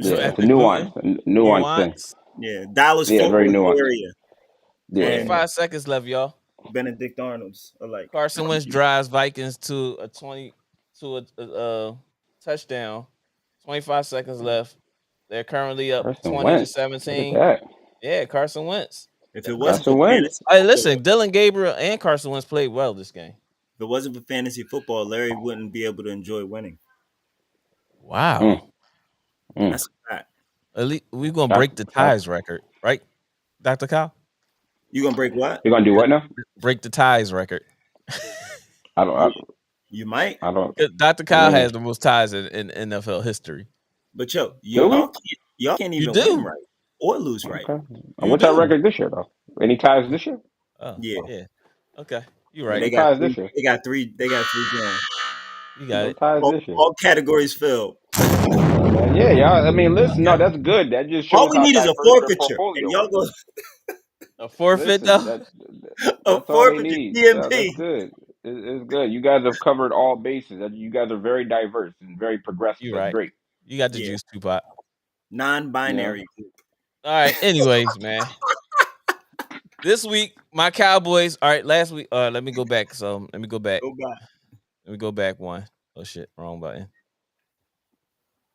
Speaker 1: So
Speaker 5: Yeah, it's a
Speaker 1: after
Speaker 5: nuance,
Speaker 1: gluten,
Speaker 5: a
Speaker 4: Yeah.
Speaker 5: nuance thing.
Speaker 1: nuance.
Speaker 4: Yeah. Dallas
Speaker 5: Yeah,
Speaker 4: Fort
Speaker 5: very
Speaker 4: Worth
Speaker 5: nuanced.
Speaker 4: area
Speaker 5: Yeah.
Speaker 4: and
Speaker 1: 25 seconds left, y'all.
Speaker 4: Benedict Arnold's alike.
Speaker 1: Carson Wentz drives Vikings to a 20 to a touchdown. 25 seconds left. They're currently up
Speaker 5: Carson
Speaker 1: 20 to
Speaker 5: Wentz. What is
Speaker 1: 17.
Speaker 5: that?
Speaker 1: Yeah, Carson Wentz.
Speaker 4: If it wasn't for
Speaker 5: Carson Wentz.
Speaker 4: fantasy
Speaker 1: Hey,
Speaker 4: football,
Speaker 1: listen, Dylan Gabriel and Carson Wentz played well this game.
Speaker 4: if it wasn't for fantasy football, Larry wouldn't be able to enjoy winning.
Speaker 5: Mm,
Speaker 1: Wow.
Speaker 5: mm.
Speaker 4: That's a fact.
Speaker 1: At least we're gonna
Speaker 5: Shots,
Speaker 1: break the
Speaker 5: shots.
Speaker 1: ties record, right, Dr. Kyle?
Speaker 4: You gonna break what?
Speaker 5: You're gonna do what now?
Speaker 1: Break the ties record.
Speaker 5: I don't.
Speaker 4: You, you might,
Speaker 5: I don't.
Speaker 1: 'Cause Dr.
Speaker 5: I
Speaker 1: Kyle
Speaker 5: mean,
Speaker 1: has the most ties in NFL history.
Speaker 4: but yo,
Speaker 5: do we?
Speaker 4: y'all can't
Speaker 1: You
Speaker 4: even win
Speaker 1: do.
Speaker 4: right or lose right.
Speaker 5: Okay.
Speaker 1: You
Speaker 5: What's our
Speaker 1: do.
Speaker 5: record this year, though? Any ties this year?
Speaker 1: Oh,
Speaker 4: Yeah,
Speaker 1: yeah. Okay. You're
Speaker 4: yeah.
Speaker 1: right.
Speaker 5: No ties this year.
Speaker 4: They got three. They got three games.
Speaker 1: You got
Speaker 5: No
Speaker 1: it.
Speaker 5: ties this year.
Speaker 4: All categories filled.
Speaker 5: Yeah, y'all. I mean, listen. No,
Speaker 4: Okay.
Speaker 5: that's good. That just
Speaker 4: All
Speaker 5: shows
Speaker 4: we
Speaker 5: how
Speaker 4: need is a
Speaker 5: diverse their
Speaker 4: forfeiture, and
Speaker 5: portfolio
Speaker 4: y'all
Speaker 5: is.
Speaker 4: go
Speaker 1: A forfeit
Speaker 5: Listen,
Speaker 1: though.
Speaker 4: a
Speaker 5: that's all they
Speaker 4: forfeiture
Speaker 5: need. That's
Speaker 4: DMP.
Speaker 5: good. It's good. You guys have covered all bases. You guys are very diverse and very progressive.
Speaker 1: You're
Speaker 5: That's
Speaker 1: right.
Speaker 5: great.
Speaker 1: You got the
Speaker 4: Yeah,
Speaker 1: juice, Tupac.
Speaker 5: You know.
Speaker 4: non-binary.
Speaker 1: All right. Anyways, man. This week, my Cowboys. All right, last week. Let me go back. So let me go back.
Speaker 4: Go back.
Speaker 1: Let me go back one. Oh shit, wrong button.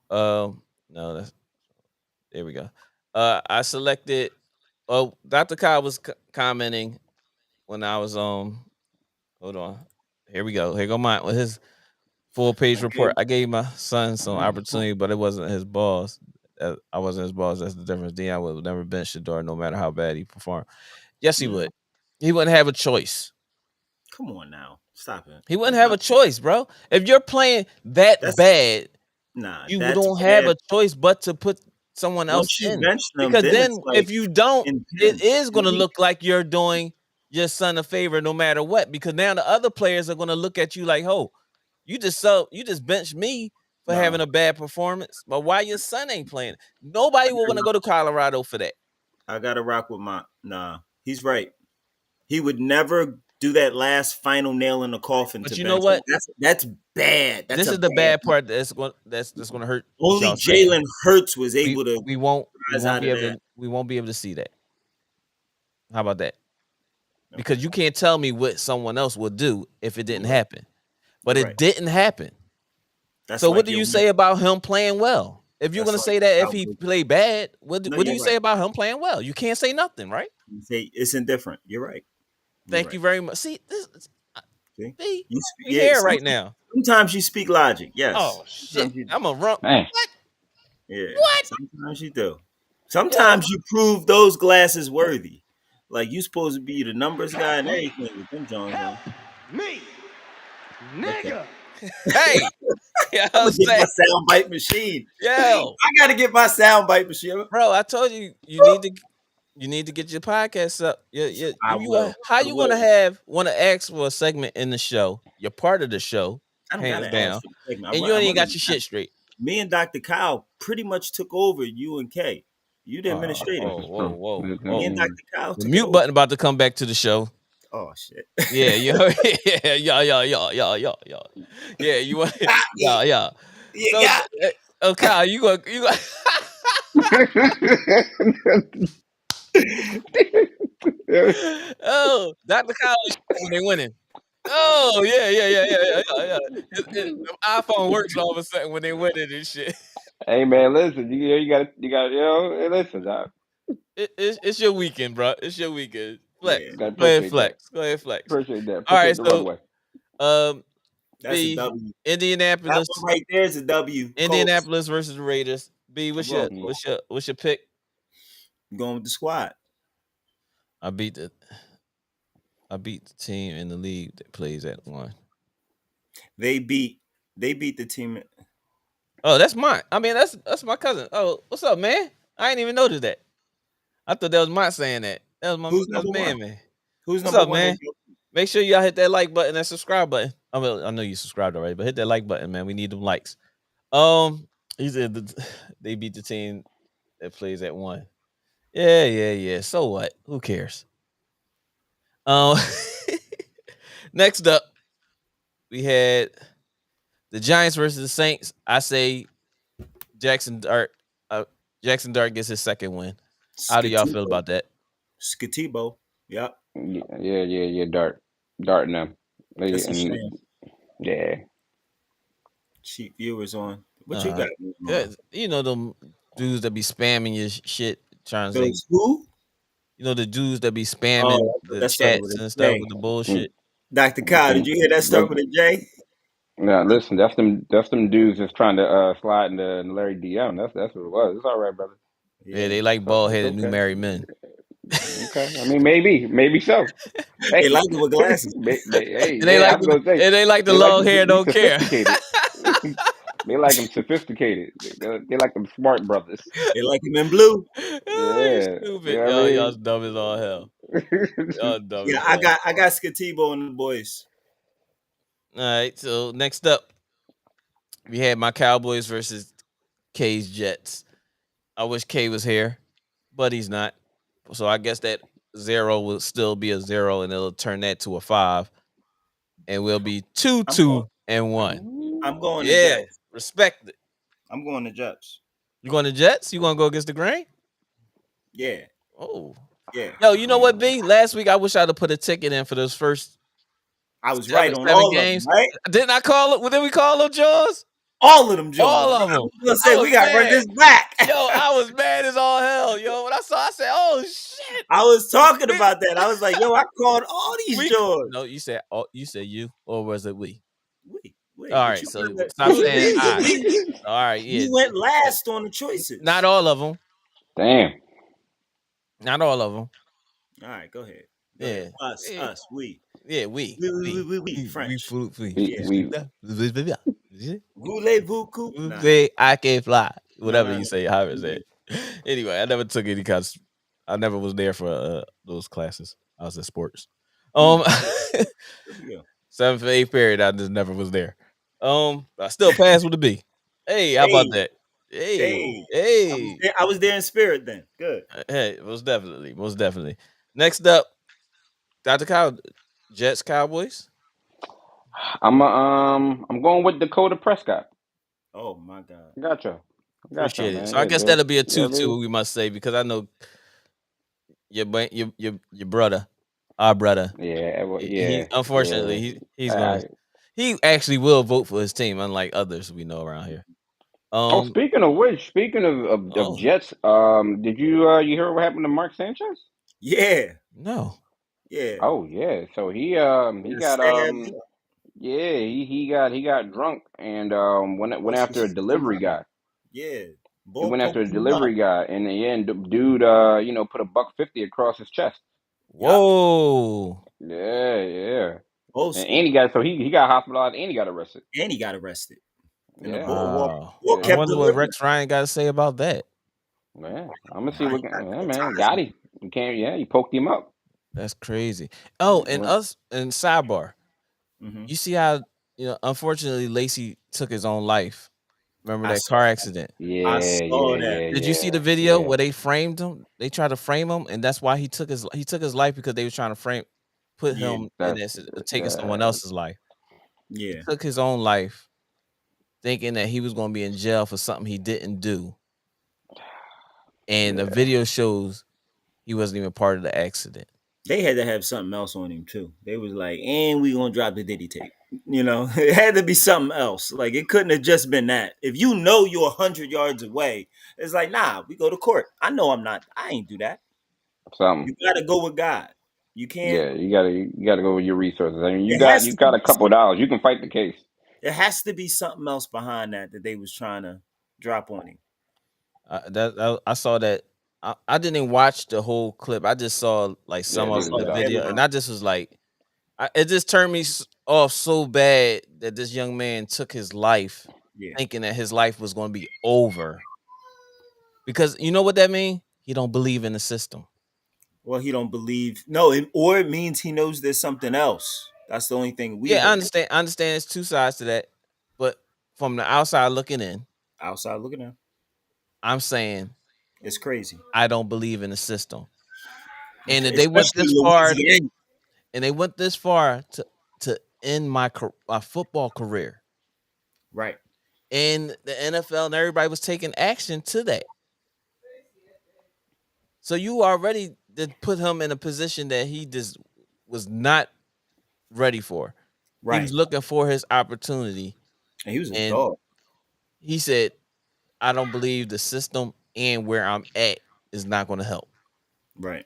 Speaker 1: No, that's there we go. I selected. Oh, Dr. Kyle was commenting when I was Hold on. Here we go. Here go mine with his full page
Speaker 4: Okay.
Speaker 1: report. I gave my son some opportunity, but it wasn't his balls. I wasn't his balls. That's the difference. Dion would never bench Shador, no matter how bad he performed. Yes, he
Speaker 4: Mm,
Speaker 1: would. He wouldn't have a choice.
Speaker 4: come on now, stop it.
Speaker 1: He wouldn't
Speaker 4: That's
Speaker 1: have
Speaker 4: not.
Speaker 1: a choice, bro. If you're playing that
Speaker 4: That's
Speaker 1: bad,
Speaker 4: nah.
Speaker 1: you
Speaker 4: That's
Speaker 1: don't have
Speaker 4: bad.
Speaker 1: a choice but to put someone else
Speaker 4: Once you
Speaker 1: in.
Speaker 4: bench them,
Speaker 1: Because
Speaker 4: then
Speaker 1: then
Speaker 4: it's like
Speaker 1: if you don't, it
Speaker 4: intense.
Speaker 1: is going to look like you're doing your son a favor no matter what. Because now the other players are going to look at you like, oh, you just benched me for
Speaker 4: Nah,
Speaker 1: having a bad performance. But why your son ain't playing? Nobody will want to go to Colorado for that.
Speaker 4: I gotta rock with my. Nah, he's right. He would never do that last final nail in the coffin to
Speaker 1: But you know
Speaker 4: bench him.
Speaker 1: what?
Speaker 4: That's bad. That's
Speaker 1: This
Speaker 4: a
Speaker 1: is the
Speaker 4: bad.
Speaker 1: bad part that's going to hurt
Speaker 4: Only
Speaker 1: y'all's fan.
Speaker 4: Jalen Hurts was
Speaker 1: We
Speaker 4: able to
Speaker 1: we won't we
Speaker 4: rise
Speaker 1: won't
Speaker 4: out
Speaker 1: be
Speaker 4: of
Speaker 1: able
Speaker 4: that.
Speaker 1: to we won't be able to see that. How about that?
Speaker 4: Okay,
Speaker 1: Because you can't tell me what someone else would do if it didn't
Speaker 4: you're right.
Speaker 1: happen. But
Speaker 4: You're
Speaker 1: it
Speaker 4: right.
Speaker 1: didn't happen.
Speaker 4: That's
Speaker 1: So what
Speaker 4: like
Speaker 1: do
Speaker 4: your.
Speaker 1: you say about him playing well? If you're
Speaker 4: That's
Speaker 1: gonna
Speaker 4: like
Speaker 1: say that if he
Speaker 4: Cowboys.
Speaker 1: played bad,
Speaker 4: No,
Speaker 1: what do
Speaker 4: you're
Speaker 1: you
Speaker 4: right.
Speaker 1: say about him playing well? You can't say nothing, right?
Speaker 4: You say it's indifferent. You're right. You're
Speaker 1: Thank
Speaker 4: right.
Speaker 1: you very much. See,
Speaker 4: See,
Speaker 1: see, we
Speaker 4: yeah.
Speaker 1: here right now.
Speaker 4: Sometimes you speak logic. Yes.
Speaker 1: Oh shit,
Speaker 4: Sometimes you.
Speaker 1: I'm a run.
Speaker 5: Man,
Speaker 1: What?
Speaker 4: Yeah.
Speaker 1: What?
Speaker 4: Sometimes you do.
Speaker 1: What?
Speaker 4: Sometimes you prove those glasses worthy. Like you supposed to be the numbers guy and everything with them Jones on.
Speaker 2: Me,
Speaker 4: Okay.
Speaker 2: nigga.
Speaker 1: Hey, you know what
Speaker 4: I'm
Speaker 1: I'm
Speaker 4: gonna get my
Speaker 1: saying?
Speaker 4: soundbite machine.
Speaker 1: Yo,
Speaker 4: I gotta get my soundbite machine.
Speaker 1: bro, I told you you need to get your podcast up.
Speaker 4: I will.
Speaker 1: How
Speaker 4: I
Speaker 1: you
Speaker 4: will.
Speaker 1: want to ask for a segment in the show? You're part of the show,
Speaker 4: I don't
Speaker 1: hands
Speaker 4: gotta ask
Speaker 1: down,
Speaker 4: for the segment.
Speaker 1: and you
Speaker 4: I
Speaker 1: ain't even
Speaker 4: run
Speaker 1: got
Speaker 4: the
Speaker 1: your
Speaker 4: job.
Speaker 1: shit straight.
Speaker 4: Me and Dr. Kyle pretty much took over you and K. You the administrator.
Speaker 5: This
Speaker 1: Whoa,
Speaker 5: is
Speaker 1: whoa,
Speaker 5: true.
Speaker 1: whoa,
Speaker 4: Me
Speaker 1: whoa!
Speaker 4: and Dr. Kyle
Speaker 1: The
Speaker 4: took it
Speaker 1: mute
Speaker 4: over.
Speaker 1: button about to come back to the show.
Speaker 4: Oh shit.
Speaker 1: Yeah, yeah. Yeah, you want,
Speaker 4: Yeah,
Speaker 1: yeah.
Speaker 4: you
Speaker 1: So,
Speaker 4: got
Speaker 1: Kyle, you go. Oh, Dr. Kyle is shit when they winning. Oh, yeah. The iPhone works all of a sudden when they winning and shit.
Speaker 5: Hey man, listen, you got hey, listen, Doc.
Speaker 1: It's your weekend, bro. It's your weekend. Flex.
Speaker 4: yeah.
Speaker 5: I
Speaker 1: Go ahead,
Speaker 5: appreciate that.
Speaker 1: flex. Go ahead, flex.
Speaker 5: Appreciate that.
Speaker 1: All right,
Speaker 5: Appreciate the
Speaker 1: so
Speaker 5: runway.
Speaker 1: um,
Speaker 4: That's a
Speaker 1: B
Speaker 4: W. That
Speaker 1: Indianapolis,
Speaker 4: one right there is a W. Colts.
Speaker 1: Indianapolis versus the Raiders. B,
Speaker 4: I'm
Speaker 1: what's
Speaker 4: going
Speaker 1: your
Speaker 4: with the
Speaker 1: what's
Speaker 4: Colts.
Speaker 1: your what's your pick?
Speaker 4: I'm going with the squad.
Speaker 1: I beat the I beat the team in the league that plays at one.
Speaker 4: They beat the team.
Speaker 1: Oh, that's mine. I mean, that's my cousin. Oh, what's up, man? I ain't even noticed that. I thought that was my saying that.
Speaker 4: Who's
Speaker 1: That's
Speaker 4: number one?
Speaker 1: man.
Speaker 4: Who's
Speaker 1: What's
Speaker 4: number
Speaker 1: up,
Speaker 4: one?
Speaker 1: man? Make sure y'all hit that like button and subscribe button. I know you subscribed already, but hit that like button, man. We need them likes. He said they beat the team that plays at one. Yeah. So what? Who cares? Um, next up, we had the Giants versus the Saints. I say Jackson Dart. Jackson Dart gets his second win. How do y'all feel
Speaker 4: Skatibo.
Speaker 1: about that?
Speaker 4: Skatibo. Yep.
Speaker 5: Yeah. Dart now.
Speaker 4: That's a
Speaker 5: And
Speaker 4: shame.
Speaker 5: yeah.
Speaker 4: Cheap viewers on. What you
Speaker 1: Uh,
Speaker 4: got going on?
Speaker 1: Good. You know them dudes that be spamming your shit, trying to say,
Speaker 4: Those who?
Speaker 1: the dudes that be spamming
Speaker 4: Oh,
Speaker 1: the
Speaker 4: that started with
Speaker 1: chats
Speaker 4: a
Speaker 1: and stuff
Speaker 4: J.
Speaker 1: with the
Speaker 5: Mm,
Speaker 1: bullshit.
Speaker 4: Dr. Kyle, did
Speaker 5: mm,
Speaker 4: you hear that start
Speaker 5: Look,
Speaker 4: with a J?
Speaker 5: now listen, that's them dudes that's trying to slide into Larry DM. That's what it was. It's all right, brother.
Speaker 1: Yeah,
Speaker 4: Yeah.
Speaker 1: they like
Speaker 5: So
Speaker 1: bald
Speaker 5: it's
Speaker 1: headed new
Speaker 5: okay.
Speaker 1: married men.
Speaker 5: Okay. I mean, maybe so.
Speaker 4: They
Speaker 5: Hey,
Speaker 4: like it with glasses.
Speaker 5: hey,
Speaker 1: and they
Speaker 5: yeah. I
Speaker 1: like
Speaker 5: was gonna say
Speaker 1: the
Speaker 5: they like
Speaker 1: long hair,
Speaker 5: he's
Speaker 1: don't care.
Speaker 5: sophisticated. They like him sophisticated. They like them smart brothers.
Speaker 4: They like him in blue.
Speaker 1: Oh, you
Speaker 5: Yeah, you
Speaker 1: stupid.
Speaker 5: know what
Speaker 1: Y'all
Speaker 5: I
Speaker 1: dumb as all hell.
Speaker 5: mean.
Speaker 1: Y'all dumb
Speaker 4: Yeah,
Speaker 1: as
Speaker 4: I
Speaker 1: hell.
Speaker 4: got Skatibo and the boys.
Speaker 1: All right, so next up, we had my Cowboys versus K's Jets. I wish K was here, but he's not. So I guess that 0 will still be a 0, and it'll turn that to a 5, and we'll be 2,
Speaker 4: I'm going
Speaker 1: 2, and 1.
Speaker 4: I'm going to
Speaker 1: Yeah,
Speaker 4: Jets.
Speaker 1: respect it.
Speaker 4: I'm going to Jets.
Speaker 1: You going to Jets? You going to go against the grain?
Speaker 4: Yeah.
Speaker 1: Oh,
Speaker 4: Yeah.
Speaker 1: yo, you know what, B? Last week I wish I'd have put a ticket in for those first
Speaker 4: I was right
Speaker 1: seven
Speaker 4: on
Speaker 1: seven
Speaker 4: all of them,
Speaker 1: games.
Speaker 4: right?
Speaker 1: Didn't I call it? Didn't we call them Jaws?
Speaker 4: All of them
Speaker 1: All
Speaker 4: Jones.
Speaker 1: of
Speaker 4: I
Speaker 1: them.
Speaker 4: was gonna
Speaker 1: I
Speaker 4: say
Speaker 1: was
Speaker 4: we gotta run
Speaker 1: mad.
Speaker 4: this back.
Speaker 1: Yo, I was mad as all hell. Yo, when I saw, I said, "Oh shit."
Speaker 4: I was talking
Speaker 1: We,
Speaker 4: about that. I was like, yo, I called all these
Speaker 1: no,
Speaker 4: Jones.
Speaker 1: you said, "Oh, you said you," or was it we?
Speaker 4: Wait,
Speaker 1: All
Speaker 4: but
Speaker 1: right,
Speaker 4: you
Speaker 1: so
Speaker 4: kinda
Speaker 1: stop saying
Speaker 4: you
Speaker 1: I.
Speaker 4: you
Speaker 1: All right, yeah,
Speaker 4: you went
Speaker 1: yeah.
Speaker 4: last on the
Speaker 1: Not
Speaker 4: choices.
Speaker 1: all of them.
Speaker 5: Damn.
Speaker 1: Not all of them.
Speaker 4: All right, go ahead. Go ahead.
Speaker 1: Yeah, yeah,
Speaker 4: Us, we.
Speaker 1: yeah.
Speaker 4: We.
Speaker 1: We
Speaker 4: French.
Speaker 1: flew free.
Speaker 5: We,
Speaker 4: Yeah.
Speaker 5: we
Speaker 4: Voulez-vous coupe?
Speaker 1: Who
Speaker 4: Nah.
Speaker 1: say I can fly? Whatever
Speaker 4: Nah.
Speaker 1: you say, however it said. Anyway, I never took any class. I never was there for those classes. I was in sports. Um,
Speaker 4: Mm. There we go.
Speaker 1: 7th and 8th period, I just never was there. I still passed with a B. Hey, how about
Speaker 4: Hey,
Speaker 1: that? Hey,
Speaker 4: hey.
Speaker 1: hey,
Speaker 4: I was there in spirit then. Good.
Speaker 1: hey, most definitely. Next up, Dr. Cow, Jets Cowboys.
Speaker 5: I'm going with Dakota Prescott.
Speaker 4: Oh my God.
Speaker 5: Gotcha,
Speaker 1: Appreciate it.
Speaker 5: man.
Speaker 1: So I
Speaker 5: Yeah,
Speaker 1: guess
Speaker 5: dude.
Speaker 1: that'll be a
Speaker 5: Yeah, I
Speaker 1: 2-2,
Speaker 5: mean,
Speaker 1: we must say, because I know your brother, our brother.
Speaker 5: yeah, well,
Speaker 1: He
Speaker 5: yeah,
Speaker 1: unfortunately
Speaker 5: yeah.
Speaker 1: he's
Speaker 5: All
Speaker 1: gonna
Speaker 5: right.
Speaker 1: he actually will vote for his team, unlike others we know around here.
Speaker 5: Oh,
Speaker 1: Um.
Speaker 5: speaking of which, speaking of
Speaker 1: Oh
Speaker 5: Jets, did you hear what happened to Mark Sanchez?
Speaker 4: Yeah.
Speaker 1: no.
Speaker 4: Yeah.
Speaker 5: Oh yeah, so he
Speaker 4: Yeah,
Speaker 5: got
Speaker 4: stabbed.
Speaker 5: yeah, he got drunk and went
Speaker 4: Lost
Speaker 5: after a
Speaker 4: his
Speaker 5: delivery guy.
Speaker 4: Yeah.
Speaker 5: He
Speaker 4: Boy
Speaker 5: went after a
Speaker 4: poked him up.
Speaker 5: delivery guy, and in the end, the dude put a buck 50 across his chest.
Speaker 4: Yup.
Speaker 1: Whoa.
Speaker 5: Yeah, yeah.
Speaker 4: Old
Speaker 5: and,
Speaker 4: school.
Speaker 5: and he got he got hospitalized and he got arrested.
Speaker 4: And he got arrested. And the
Speaker 5: Yeah,
Speaker 1: Wow.
Speaker 4: ball
Speaker 5: yeah,
Speaker 1: I
Speaker 4: kept
Speaker 1: wonder what
Speaker 4: delivering.
Speaker 1: Rex Ryan got to say about that.
Speaker 5: man. I'm gonna see
Speaker 4: Nah, he
Speaker 5: what.
Speaker 4: got
Speaker 5: Yeah,
Speaker 4: no
Speaker 5: man,
Speaker 4: ties
Speaker 5: got
Speaker 4: now.
Speaker 5: him. You can't. Yeah, he poked him up.
Speaker 1: That's crazy. Oh, and
Speaker 5: Went-
Speaker 1: us and sidebar.
Speaker 4: Hmm.
Speaker 1: You see how unfortunately Lacey took his own life. Remember
Speaker 4: I
Speaker 1: that
Speaker 4: saw
Speaker 1: car
Speaker 4: that.
Speaker 1: accident?
Speaker 4: I
Speaker 5: Yeah,
Speaker 4: saw
Speaker 5: yeah,
Speaker 4: that.
Speaker 5: yeah,
Speaker 1: Did you see
Speaker 5: yeah,
Speaker 1: the video
Speaker 5: yeah.
Speaker 1: where they framed him? They tried to frame him, and that's why he took his life because they were trying to put
Speaker 4: Yeah,
Speaker 1: him in
Speaker 5: That's
Speaker 1: this taking someone
Speaker 5: uh,
Speaker 1: else's life. He
Speaker 4: yeah,
Speaker 1: took his own life, thinking that he was going to be in jail for something he didn't do, and the
Speaker 5: yeah.
Speaker 1: video shows he wasn't even part of the accident.
Speaker 4: they had to have something else on him too. They was like, and we gonna drop the Diddy tape. You know, it had to be something else. Like it couldn't have just been that. If you know you're 100 yards away, it's like, nah, we go to court. I know I'm not. I ain't do that.
Speaker 5: Something.
Speaker 4: You gotta go with God. You can't.
Speaker 5: Yeah, you gotta go with your resources. I mean,
Speaker 4: It
Speaker 5: you
Speaker 4: has to
Speaker 5: got a
Speaker 4: be
Speaker 5: couple of
Speaker 4: something.
Speaker 5: dollars. You can fight the case.
Speaker 4: It has to be something else behind that they was trying to drop on him.
Speaker 1: I saw that. I didn't even watch the whole clip. I just saw like
Speaker 5: Yeah,
Speaker 1: some
Speaker 4: I
Speaker 1: of
Speaker 5: neither
Speaker 4: saw
Speaker 1: the
Speaker 5: did
Speaker 4: the
Speaker 5: I.
Speaker 1: video, and
Speaker 4: headline.
Speaker 1: I just was like, it just turned me off so bad that this young man took his life,
Speaker 4: Yeah.
Speaker 1: thinking that his life was going to be over. Because you know what that means? He don't believe in the system.
Speaker 4: Well, he don't believe. No, or it means he knows there's something else. That's the only thing we
Speaker 1: Yeah, I
Speaker 4: heard.
Speaker 1: understand. I understand. There's two sides to that, but from the outside looking in,
Speaker 4: Outside looking at,
Speaker 1: I'm saying
Speaker 4: it's crazy,
Speaker 1: I don't believe in the system. And if they went
Speaker 4: especially
Speaker 1: this
Speaker 4: in
Speaker 1: far,
Speaker 4: Louisiana.
Speaker 1: to end my football career,
Speaker 4: Right,
Speaker 1: and the NFL and everybody was taking action to that. So you already did put him in a position that he just was not ready for. He was
Speaker 4: right.
Speaker 1: looking for his opportunity,
Speaker 4: And he was a
Speaker 1: and
Speaker 4: dog.
Speaker 1: he said, "I don't believe the system and where I'm at is not going to help."
Speaker 4: Right,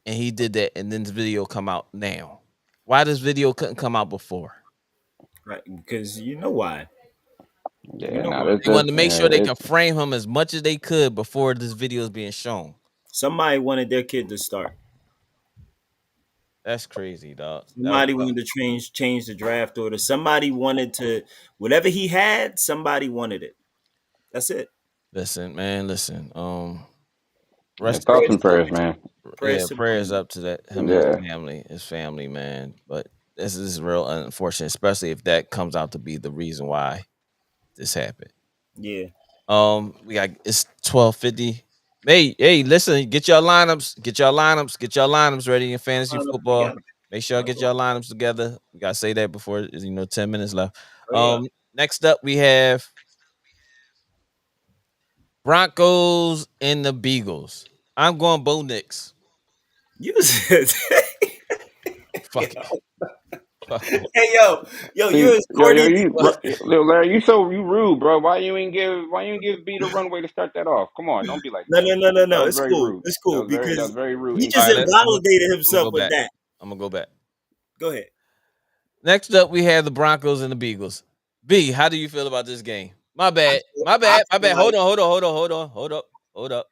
Speaker 1: And he did that, and then this video come out now. Why this video couldn't come out before?
Speaker 4: right. Because you know why. You
Speaker 5: Yeah,
Speaker 4: know
Speaker 5: no,
Speaker 4: why.
Speaker 5: this
Speaker 1: They wanted
Speaker 5: this
Speaker 1: to make sure they
Speaker 5: it,
Speaker 1: can frame him as much as they could before this video is being shown.
Speaker 4: Somebody wanted their kid to start.
Speaker 1: That's crazy, dog. That was
Speaker 4: Somebody wanted to change the draft order. Somebody wanted to whatever he had. Somebody wanted it. That's it.
Speaker 1: listen, man. Listen,
Speaker 5: yeah,
Speaker 1: rest.
Speaker 5: thoughts
Speaker 4: Prayers
Speaker 5: and
Speaker 4: to
Speaker 5: prayers,
Speaker 4: my
Speaker 5: man.
Speaker 1: Yeah,
Speaker 4: prayers to my
Speaker 1: prayers
Speaker 4: man.
Speaker 1: up to that him and
Speaker 5: Yeah,
Speaker 1: his family, man. But this is real unfortunate, especially if that comes out to be the reason why this happened.
Speaker 4: Yeah.
Speaker 1: We got it's 12:50. Hey, listen, get your lineups ready in fantasy
Speaker 4: Line up
Speaker 1: football.
Speaker 4: together.
Speaker 1: Make sure I get your lineups together. We gotta say that before 10 minutes left.
Speaker 4: Hurry up.
Speaker 1: Next up we have Broncos and the Beagles. I'm going Bo Nix.
Speaker 4: You said,
Speaker 1: Fuck it. Fuck Bo.
Speaker 4: hey yo,
Speaker 5: see,
Speaker 4: you're as
Speaker 5: yo,
Speaker 4: corny as he was.
Speaker 5: yo, Larry, you rude, bro. Why you ain't give B the runway to start that off? Come on, don't be like
Speaker 4: No,
Speaker 5: that.
Speaker 4: no, no, no,
Speaker 5: That
Speaker 4: no.
Speaker 5: was
Speaker 4: It's
Speaker 5: very
Speaker 4: cool.
Speaker 5: rude.
Speaker 4: It's cool
Speaker 5: That
Speaker 4: because
Speaker 5: was very rude.
Speaker 4: he
Speaker 5: And
Speaker 1: All
Speaker 4: just
Speaker 1: right,
Speaker 4: invalidated
Speaker 1: I'm gonna
Speaker 4: himself
Speaker 1: go
Speaker 4: with
Speaker 1: back.
Speaker 4: that.
Speaker 1: I'm gonna go back.
Speaker 4: Go ahead.
Speaker 1: Next up, we have the Broncos and the Beagles. B, how do you feel about this game? My
Speaker 4: I
Speaker 1: bad.
Speaker 4: feel,
Speaker 1: My
Speaker 4: I
Speaker 1: bad. My
Speaker 4: feel
Speaker 1: bad.
Speaker 4: like
Speaker 1: Hold up. Hold up.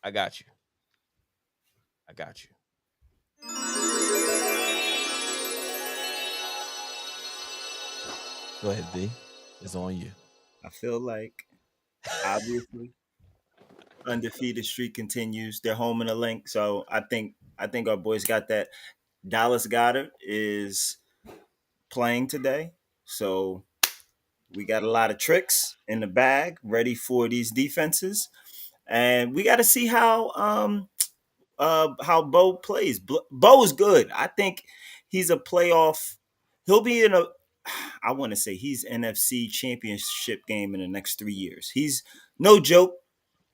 Speaker 1: I got you. I got you. Go ahead, B. It's on you.
Speaker 4: I feel like obviously undefeated streak continues. They're home in a link, so I think our boys got that. Dallas Goddard is playing today, so we got a lot of tricks in the bag ready for these defenses, and we got to see how Bo plays. Bo is good. I think he's a playoff. He'll be in a. I want to say he's NFC Championship game in the next 3 years. He's no joke.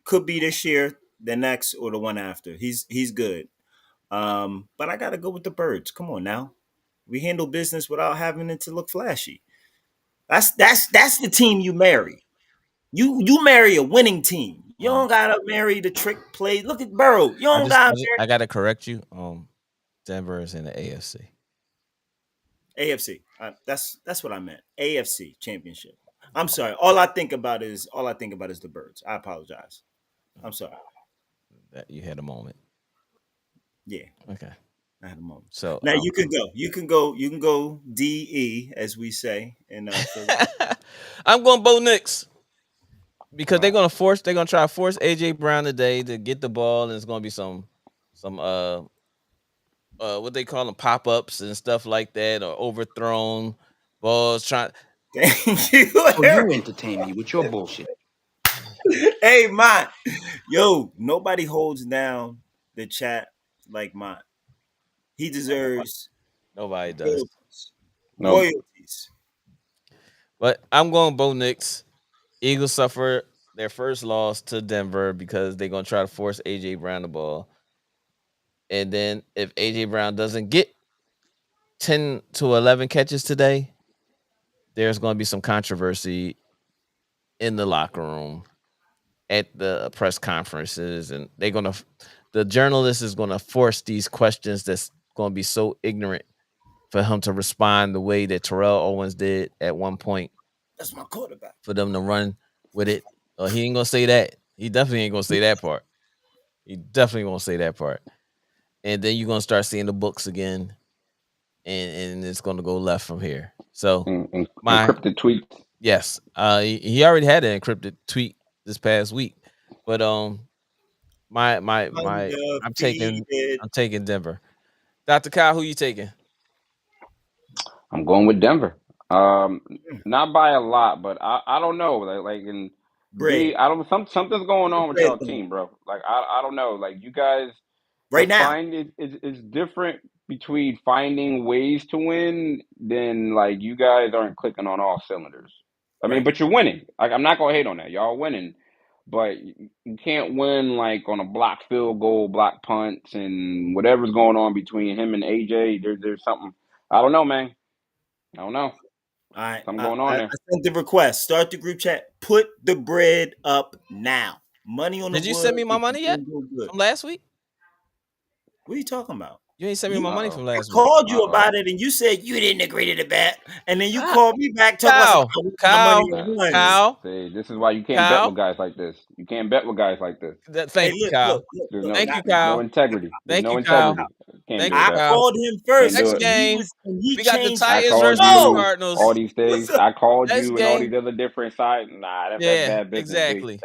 Speaker 4: Could be this year, the next, or the one after. He's good. But I gotta go with the birds. Come on now. We handle business without having it to look flashy. That's the team you marry. You marry a winning team. You
Speaker 1: Um,
Speaker 4: don't gotta marry the trick play. Look at Burrow. You don't gotta marry
Speaker 1: I gotta correct you. Denver is in the AFC.
Speaker 4: AFC. That's what I meant. AFC Championship. I'm sorry. All I think about is the birds. I apologize. I'm sorry.
Speaker 1: That you had a moment.
Speaker 4: Yeah.
Speaker 1: Okay.
Speaker 4: I had a moment.
Speaker 1: So
Speaker 4: Now you can go. You can go. You can go DE as we say in Philly.
Speaker 1: I'm going Bo Nix because
Speaker 5: Wow.
Speaker 1: they're gonna try to force AJ Brown today to get the ball, and it's gonna be some what they call them pop ups and stuff like that, or overthrown balls. Trying.
Speaker 4: Thank you,
Speaker 6: Oh,
Speaker 4: Larry.
Speaker 6: you entertain me with your bullshit.
Speaker 4: Hey, man. Yo, nobody holds down the chat like mine. He deserves
Speaker 1: Nobody does.
Speaker 4: royalties.
Speaker 5: Nope.
Speaker 4: Royalties.
Speaker 1: But I'm going Bo Nix. Eagles suffer their first loss to Denver because they're gonna try to force AJ Brown the ball. And then if AJ Brown doesn't get 10 to 11 catches today, there's going to be some controversy in the locker room at the press conferences, and the journalist is going to force these questions that's going to be so ignorant for him to respond the way that Terrell Owens did at one point,
Speaker 4: That's my quarterback.
Speaker 1: for them to run with it. He ain't gonna say that. He definitely ain't gonna say that part. He definitely won't say that part. And then you're gonna start seeing the books again, and it's gonna go left from here. So my
Speaker 5: Encrypted tweets.
Speaker 1: yes, he already had an encrypted tweet this past week, but my
Speaker 4: Undefeated.
Speaker 1: I'm taking Denver. Dr. Kyle, who you taking?
Speaker 5: I'm going with Denver.
Speaker 4: Mm.
Speaker 5: Not by a lot, but I don't know. Like in
Speaker 4: Bread.
Speaker 5: B, I don't something's going
Speaker 4: The
Speaker 5: on with
Speaker 4: bread
Speaker 5: y'all
Speaker 4: dog.
Speaker 5: team, bro. Like I don't know. Like you guys are
Speaker 4: Right now.
Speaker 5: finding it's different between finding ways to win than like you guys aren't clicking on all cylinders. I mean,
Speaker 4: Right.
Speaker 5: but you're winning. Like I'm not gonna hate on that. Y'all winning, but you can't win like on a block field goal, block punts, and whatever's going on between him and AJ. There's something. I don't know, man. I don't know.
Speaker 4: All right.
Speaker 5: Something
Speaker 4: I,
Speaker 5: going
Speaker 4: I,
Speaker 5: on
Speaker 4: I
Speaker 5: there.
Speaker 4: sent the request. Start the group chat. Put the bread up now. Money on the
Speaker 1: Did you
Speaker 4: wood.
Speaker 1: send me my
Speaker 4: If
Speaker 1: money
Speaker 4: you're
Speaker 1: yet
Speaker 4: doing good.
Speaker 1: from last week?
Speaker 4: What are you talking about?
Speaker 1: You ain't sent me
Speaker 4: You
Speaker 1: my
Speaker 5: Uh
Speaker 1: money
Speaker 5: oh.
Speaker 1: from
Speaker 4: I
Speaker 1: last week.
Speaker 4: called
Speaker 5: Uh
Speaker 4: you
Speaker 5: oh.
Speaker 4: about it and you said you didn't agree to the bet. And then you
Speaker 1: Ah,
Speaker 4: called me back talking about some
Speaker 1: Kyle,
Speaker 4: I want my money
Speaker 1: Kyle,
Speaker 4: in
Speaker 5: That,
Speaker 4: ones.
Speaker 5: see,
Speaker 1: Kyle,
Speaker 5: see, this is why you can't bet with
Speaker 1: Kyle.
Speaker 5: guys like this. You can't bet with guys like this.
Speaker 4: Hey,
Speaker 1: Thank you,
Speaker 4: look,
Speaker 1: Kyle.
Speaker 4: look, look,
Speaker 5: There's
Speaker 4: look.
Speaker 5: no,
Speaker 1: Thank you,
Speaker 5: there's no
Speaker 1: Kyle.
Speaker 5: integrity. There's
Speaker 1: Thank
Speaker 5: no
Speaker 1: you, Kyle.
Speaker 5: integrity. Can't
Speaker 1: Thank
Speaker 5: do
Speaker 1: you,
Speaker 5: it,
Speaker 4: I
Speaker 5: bro.
Speaker 1: Kyle.
Speaker 4: called him
Speaker 5: Can't
Speaker 4: first
Speaker 5: do
Speaker 1: Next
Speaker 5: it.
Speaker 1: game,
Speaker 4: and he
Speaker 1: we got the
Speaker 4: changed
Speaker 5: I
Speaker 4: it.
Speaker 1: Titans
Speaker 5: called
Speaker 1: versus the
Speaker 4: No,
Speaker 5: you all
Speaker 1: Cardinals.
Speaker 5: these
Speaker 4: what's
Speaker 5: days.
Speaker 4: up?
Speaker 5: I called
Speaker 1: Next
Speaker 5: you and all
Speaker 1: game,
Speaker 5: these other different sides. Nah, that's
Speaker 1: yeah,
Speaker 5: bad business, B.
Speaker 1: exactly.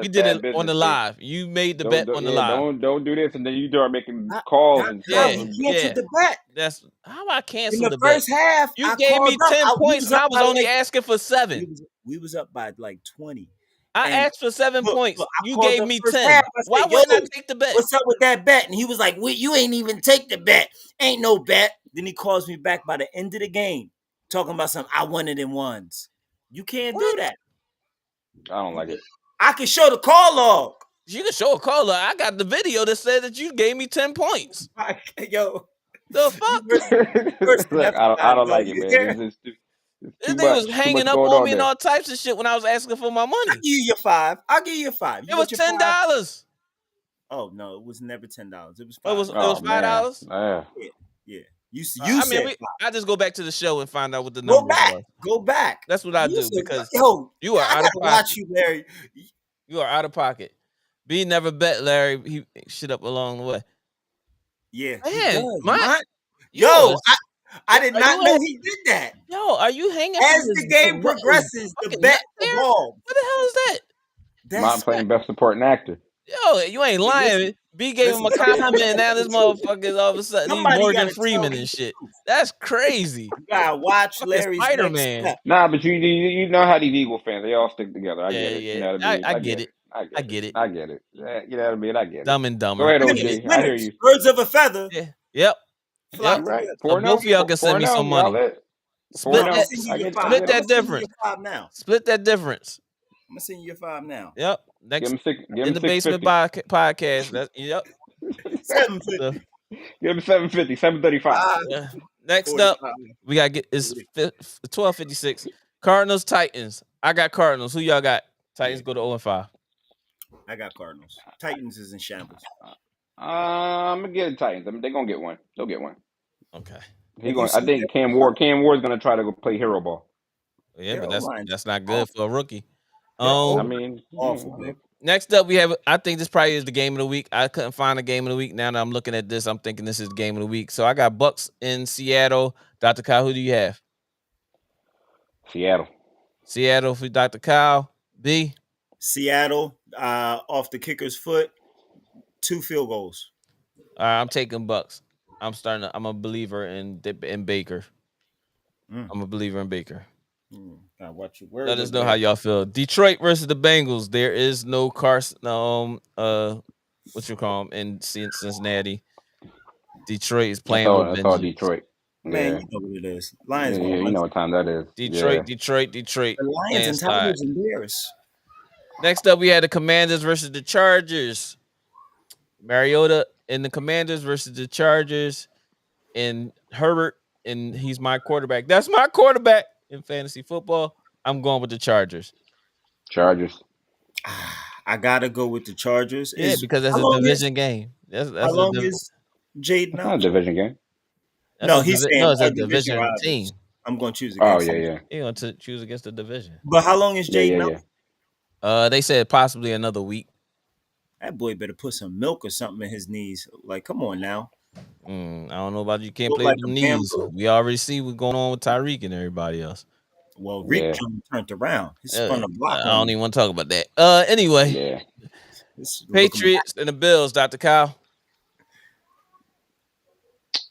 Speaker 1: We
Speaker 5: That's
Speaker 1: did it
Speaker 5: bad
Speaker 1: on
Speaker 5: business,
Speaker 1: the
Speaker 5: B.
Speaker 1: live. You made the
Speaker 5: Don't,
Speaker 1: bet
Speaker 5: don't
Speaker 1: on the
Speaker 5: yeah,
Speaker 1: live.
Speaker 5: don't do this, and then you start making
Speaker 4: I,
Speaker 5: calls
Speaker 4: Doc
Speaker 5: and
Speaker 4: Powell,
Speaker 5: stuff.
Speaker 1: Yeah,
Speaker 4: he
Speaker 5: And
Speaker 4: canceled
Speaker 1: yeah.
Speaker 4: the bet.
Speaker 1: That's how I
Speaker 4: In
Speaker 1: canceled
Speaker 4: the
Speaker 1: the bet.
Speaker 4: first half,
Speaker 1: You
Speaker 4: I
Speaker 1: gave
Speaker 4: called
Speaker 1: me
Speaker 4: up.
Speaker 1: 10
Speaker 4: We
Speaker 1: points
Speaker 4: was
Speaker 1: and
Speaker 4: up
Speaker 1: I
Speaker 4: by
Speaker 1: was only
Speaker 4: like
Speaker 1: asking for 7.
Speaker 4: we was up by like 20.
Speaker 1: I
Speaker 4: And
Speaker 1: asked for 7
Speaker 4: look,
Speaker 1: points.
Speaker 4: I
Speaker 1: You
Speaker 4: called
Speaker 1: gave
Speaker 4: up
Speaker 1: me
Speaker 4: first half.
Speaker 1: 10.
Speaker 4: I
Speaker 1: Why
Speaker 4: said, "Yo,
Speaker 1: wouldn't I take the bet?
Speaker 4: what's up with that bet?" And he was like, "You ain't even take the bet. Ain't no bet." Then he calls me back by the end of the game, talking about something. I won it in ones. You can't do
Speaker 1: What?
Speaker 4: that.
Speaker 5: I don't like it.
Speaker 4: I can show the call log.
Speaker 1: You can show a caller. I got the video that said that you gave me 10 points.
Speaker 4: Yo,
Speaker 1: The
Speaker 4: you
Speaker 1: fuck?
Speaker 4: worse than
Speaker 5: Look, I
Speaker 4: F5.
Speaker 5: don't
Speaker 4: Yo,
Speaker 5: like it,
Speaker 4: you
Speaker 5: man.
Speaker 4: hear?
Speaker 5: It's
Speaker 1: This
Speaker 5: too
Speaker 1: nigga was
Speaker 5: much. Too
Speaker 1: hanging
Speaker 5: much
Speaker 1: up
Speaker 5: going
Speaker 1: on
Speaker 5: on
Speaker 1: me and
Speaker 5: there.
Speaker 1: all types of shit when I was asking for my
Speaker 4: I
Speaker 1: money.
Speaker 4: give you your 5. I'll give you your 5. You
Speaker 1: It was
Speaker 4: want your 5?
Speaker 1: $10.
Speaker 4: Oh no, it was never $10. It was
Speaker 1: It
Speaker 4: five.
Speaker 1: was it
Speaker 5: Oh
Speaker 1: was
Speaker 5: man.
Speaker 1: $5.
Speaker 5: Yeah.
Speaker 4: Yeah, yeah. You
Speaker 1: I mean,
Speaker 4: said
Speaker 1: I just go back to the show and find out what the
Speaker 4: go
Speaker 1: numbers
Speaker 4: back.
Speaker 1: was.
Speaker 4: Go back.
Speaker 1: That's what I
Speaker 4: You
Speaker 1: do
Speaker 4: said,
Speaker 1: because
Speaker 4: yo,
Speaker 1: you are
Speaker 4: I
Speaker 1: out of
Speaker 4: gotta watch
Speaker 1: pocket.
Speaker 4: you, Larry.
Speaker 1: You are out of pocket. B never bet Larry. He shit up along the way.
Speaker 4: Yeah, he
Speaker 1: Man,
Speaker 4: does. My
Speaker 1: you
Speaker 4: yo,
Speaker 1: was
Speaker 4: I did
Speaker 1: are
Speaker 4: not
Speaker 1: you
Speaker 4: know he did that.
Speaker 1: are you hanging from
Speaker 4: As the game progresses, the
Speaker 1: fucking
Speaker 4: bet
Speaker 1: nuts there?
Speaker 4: evolves.
Speaker 1: What the hell is that?
Speaker 5: Not
Speaker 4: That's
Speaker 5: playing best supporting actor.
Speaker 1: Yo, you ain't
Speaker 4: hey,
Speaker 1: lying. B gave him
Speaker 4: listen.
Speaker 1: a
Speaker 4: Somebody
Speaker 1: compliment, and
Speaker 4: gotta
Speaker 1: now
Speaker 4: tell
Speaker 1: this
Speaker 4: the truth.
Speaker 1: motherfucker is all of a sudden he's
Speaker 4: Somebody
Speaker 1: Morgan
Speaker 4: gotta tell
Speaker 1: Freeman
Speaker 4: him
Speaker 1: and
Speaker 4: the
Speaker 1: shit.
Speaker 4: truth.
Speaker 1: That's crazy.
Speaker 4: You gotta watch
Speaker 1: Fucking
Speaker 4: Larry's
Speaker 1: Spider
Speaker 4: next
Speaker 1: Man.
Speaker 4: step.
Speaker 5: Nah, but you know how these Eagle fans, they all stick together. I
Speaker 1: Yeah,
Speaker 5: get it. You
Speaker 1: yeah.
Speaker 5: know what I mean?
Speaker 1: I
Speaker 5: I
Speaker 1: get
Speaker 5: get
Speaker 1: it.
Speaker 5: it. I
Speaker 1: I
Speaker 5: get it.
Speaker 1: get it.
Speaker 5: I get it. You know what I mean? I get it.
Speaker 1: Dumb and
Speaker 5: Go
Speaker 1: dumber.
Speaker 5: ahead,
Speaker 1: I get
Speaker 4: Winners,
Speaker 1: it.
Speaker 5: OG. I hear
Speaker 4: winners,
Speaker 5: you.
Speaker 4: birds of a feather
Speaker 1: Yeah. Yep.
Speaker 4: flock
Speaker 1: Yep.
Speaker 5: You're right.
Speaker 4: together.
Speaker 1: So
Speaker 5: 4
Speaker 1: both
Speaker 5: 0.
Speaker 1: of y'all can
Speaker 5: 4
Speaker 1: send me some
Speaker 5: 0. Y'all
Speaker 1: money.
Speaker 5: lit. 4
Speaker 1: Split
Speaker 4: I'm gonna
Speaker 5: 0.
Speaker 1: that.
Speaker 4: send you
Speaker 5: I
Speaker 4: your
Speaker 5: get
Speaker 4: 5.
Speaker 5: I
Speaker 1: Split
Speaker 5: get
Speaker 4: I'm gonna
Speaker 5: it.
Speaker 1: that
Speaker 4: send you your
Speaker 1: difference.
Speaker 4: 5 now.
Speaker 1: Split that difference.
Speaker 4: I'm gonna send you your 5 now.
Speaker 1: Yep.
Speaker 5: Give
Speaker 1: Next
Speaker 5: him six. Give
Speaker 1: in
Speaker 5: him
Speaker 1: the
Speaker 5: six
Speaker 1: basement
Speaker 5: fifty.
Speaker 1: podcast. That yep. So
Speaker 4: 750.
Speaker 5: Give him 750. 735.
Speaker 1: next up,
Speaker 4: 45.
Speaker 1: we gotta get is 12:56. Cardinals Titans. I got Cardinals. Who y'all got? Titans
Speaker 4: Yeah,
Speaker 1: go to 0-5.
Speaker 4: I got Cardinals. Titans is in shambles.
Speaker 5: I'm gonna get the Titans. I mean, they're gonna get one. They'll get one.
Speaker 1: Okay.
Speaker 5: He
Speaker 4: Have you
Speaker 5: going. I
Speaker 4: seen
Speaker 5: think
Speaker 4: their O line?
Speaker 5: Cam Ward's gonna try to go play hero ball.
Speaker 1: Yeah,
Speaker 4: Their
Speaker 1: but
Speaker 4: O line's
Speaker 1: that's not good
Speaker 4: awful.
Speaker 1: for a rookie.
Speaker 4: Their O
Speaker 5: I
Speaker 1: Um,
Speaker 4: line
Speaker 5: mean,
Speaker 4: awful, big.
Speaker 1: Next up, we have. I think this probably is the game of the week. I couldn't find a game of the week. Now that I'm looking at this, I'm thinking this is the game of the week. So I got Bucks in Seattle. Dr. Kyle, who do you have?
Speaker 5: Seattle.
Speaker 1: Seattle for Dr. Kyle. B.
Speaker 4: Seattle off the kicker's foot, 2 field goals.
Speaker 1: All right, I'm taking Bucks. I'm a believer in Baker. I'm a believer in Baker.
Speaker 4: Gotta watch your words.
Speaker 1: Let us know how y'all feel. Detroit versus the Bengals. There is no Carson. What you call them in Cincinnati. Detroit is playing with
Speaker 5: That's all
Speaker 1: vengeance.
Speaker 5: Detroit.
Speaker 4: Man,
Speaker 5: Yeah.
Speaker 4: you know what it is. Lions.
Speaker 5: Yeah, you know what time that is.
Speaker 1: Detroit.
Speaker 4: The Lions and Tigers and Bears.
Speaker 1: Next up, we had the Commanders versus the Chargers. Mariota and the Commanders versus the Chargers, and Herbert, and he's my quarterback. That's my quarterback in fantasy football. I'm going with the Chargers.
Speaker 5: Chargers.
Speaker 4: I gotta go with the Chargers.
Speaker 1: Yeah, because that's a division game. That's
Speaker 4: how long is Jaden
Speaker 5: It's
Speaker 4: out?
Speaker 5: not a division game.
Speaker 4: No, he's saying
Speaker 1: it's a
Speaker 4: our
Speaker 1: division team.
Speaker 4: I'm going to choose
Speaker 5: Oh
Speaker 4: against.
Speaker 5: yeah.
Speaker 1: You're going to choose against the division.
Speaker 4: But how long is Jaden out?
Speaker 1: They said possibly another week.
Speaker 4: That boy better put some milk or something in his knees. Like, come on now.
Speaker 1: I don't know about you. Can't
Speaker 4: Look
Speaker 1: play
Speaker 4: like
Speaker 1: with the
Speaker 4: a
Speaker 1: knees.
Speaker 4: bamboo.
Speaker 1: We already see what's going on with Tyreek and everybody else.
Speaker 4: Well, Rick turned around. He spun a block.
Speaker 1: I don't even want to talk about that. Anyway.
Speaker 5: Yeah.
Speaker 1: Patriots and the Bills, Dr. Kyle.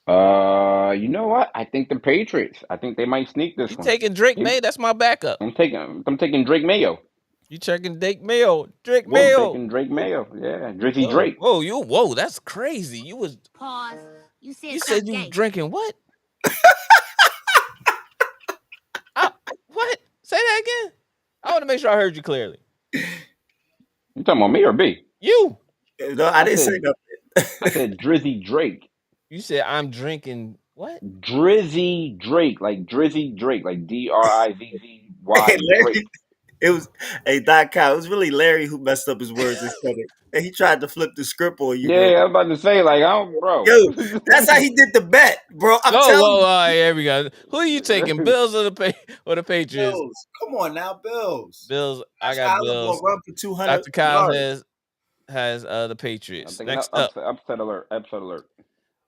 Speaker 5: You know what? I think the Patriots. I think they might sneak this one.
Speaker 1: Taking Drake May? That's my backup.
Speaker 5: I'm taking Drake Mayo.
Speaker 1: You checking Drake Mayo?
Speaker 5: I'm taking Drake Mayo. Yeah, Drizzy Drake.
Speaker 1: Whoa, that's crazy. You was
Speaker 3: Pause. You
Speaker 1: said you
Speaker 3: gay.
Speaker 1: drinking what? What? Say that again. I want to make sure I heard you clearly.
Speaker 5: You talking about me or B?
Speaker 1: You.
Speaker 4: No, I didn't say nothing.
Speaker 5: I said Drizzy Drake.
Speaker 1: You said I'm drinking what?
Speaker 5: Drizzy Drake, like Drizzy Drake, like DRIZZY Drake.
Speaker 4: It was Doc Kyle. It was really Larry who messed up his words and said it. And he tried to flip the script on you.
Speaker 5: Yeah, I was about to say, like, bro.
Speaker 4: Yo, that's how he did the bet, bro. I'm telling you.
Speaker 1: All right, here we go. Who are you taking, Bills or the Patriots?
Speaker 4: Bills. Come on now, Bills.
Speaker 1: Bills. I got Bills.
Speaker 4: Run for 200.
Speaker 1: Dr. Kyle has the Patriots. Next up,
Speaker 5: upset alert.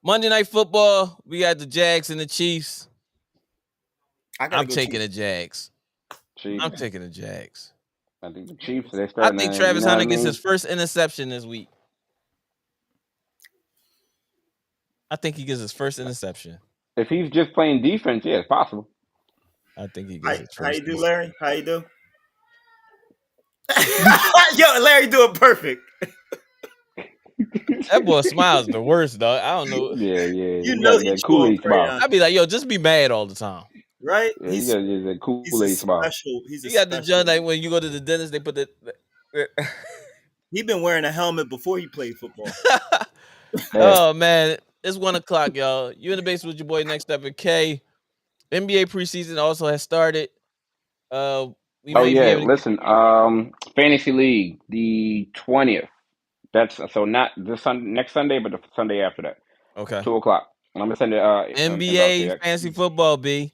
Speaker 1: Monday Night Football. We got the Jags and the Chiefs. I'm taking the Jags.
Speaker 5: Chiefs.
Speaker 1: I'm taking the Jags.
Speaker 5: I think the Chiefs.
Speaker 1: I think Travis Hunter gets his first interception this week. I think he gets his first interception.
Speaker 5: If he's just playing defense, yeah, it's possible.
Speaker 1: I think he gets his first.
Speaker 4: How you do, Larry? How you do? Yo, Larry doing perfect.
Speaker 1: That boy smiles the worst, dog. I don't know.
Speaker 5: Yeah.
Speaker 4: You know that
Speaker 5: Kool-Aid smile.
Speaker 1: I'd be like, yo, just be mad all the time.
Speaker 4: Right?
Speaker 5: Yeah, he's a Kool-Aid smile.
Speaker 4: He
Speaker 1: got the joint like when you go to the dentist, they put the
Speaker 4: he been wearing a helmet before he played football.
Speaker 1: Oh man, it's 1:00, y'all. You in the basement with your boy Next Step and K. NBA preseason also has started.
Speaker 5: Listen, Fantasy League, the 20th. That's so not this next Sunday, but the Sunday after that.
Speaker 1: Okay.
Speaker 5: 2:00. I'm gonna send it.
Speaker 1: NBA fantasy football, B.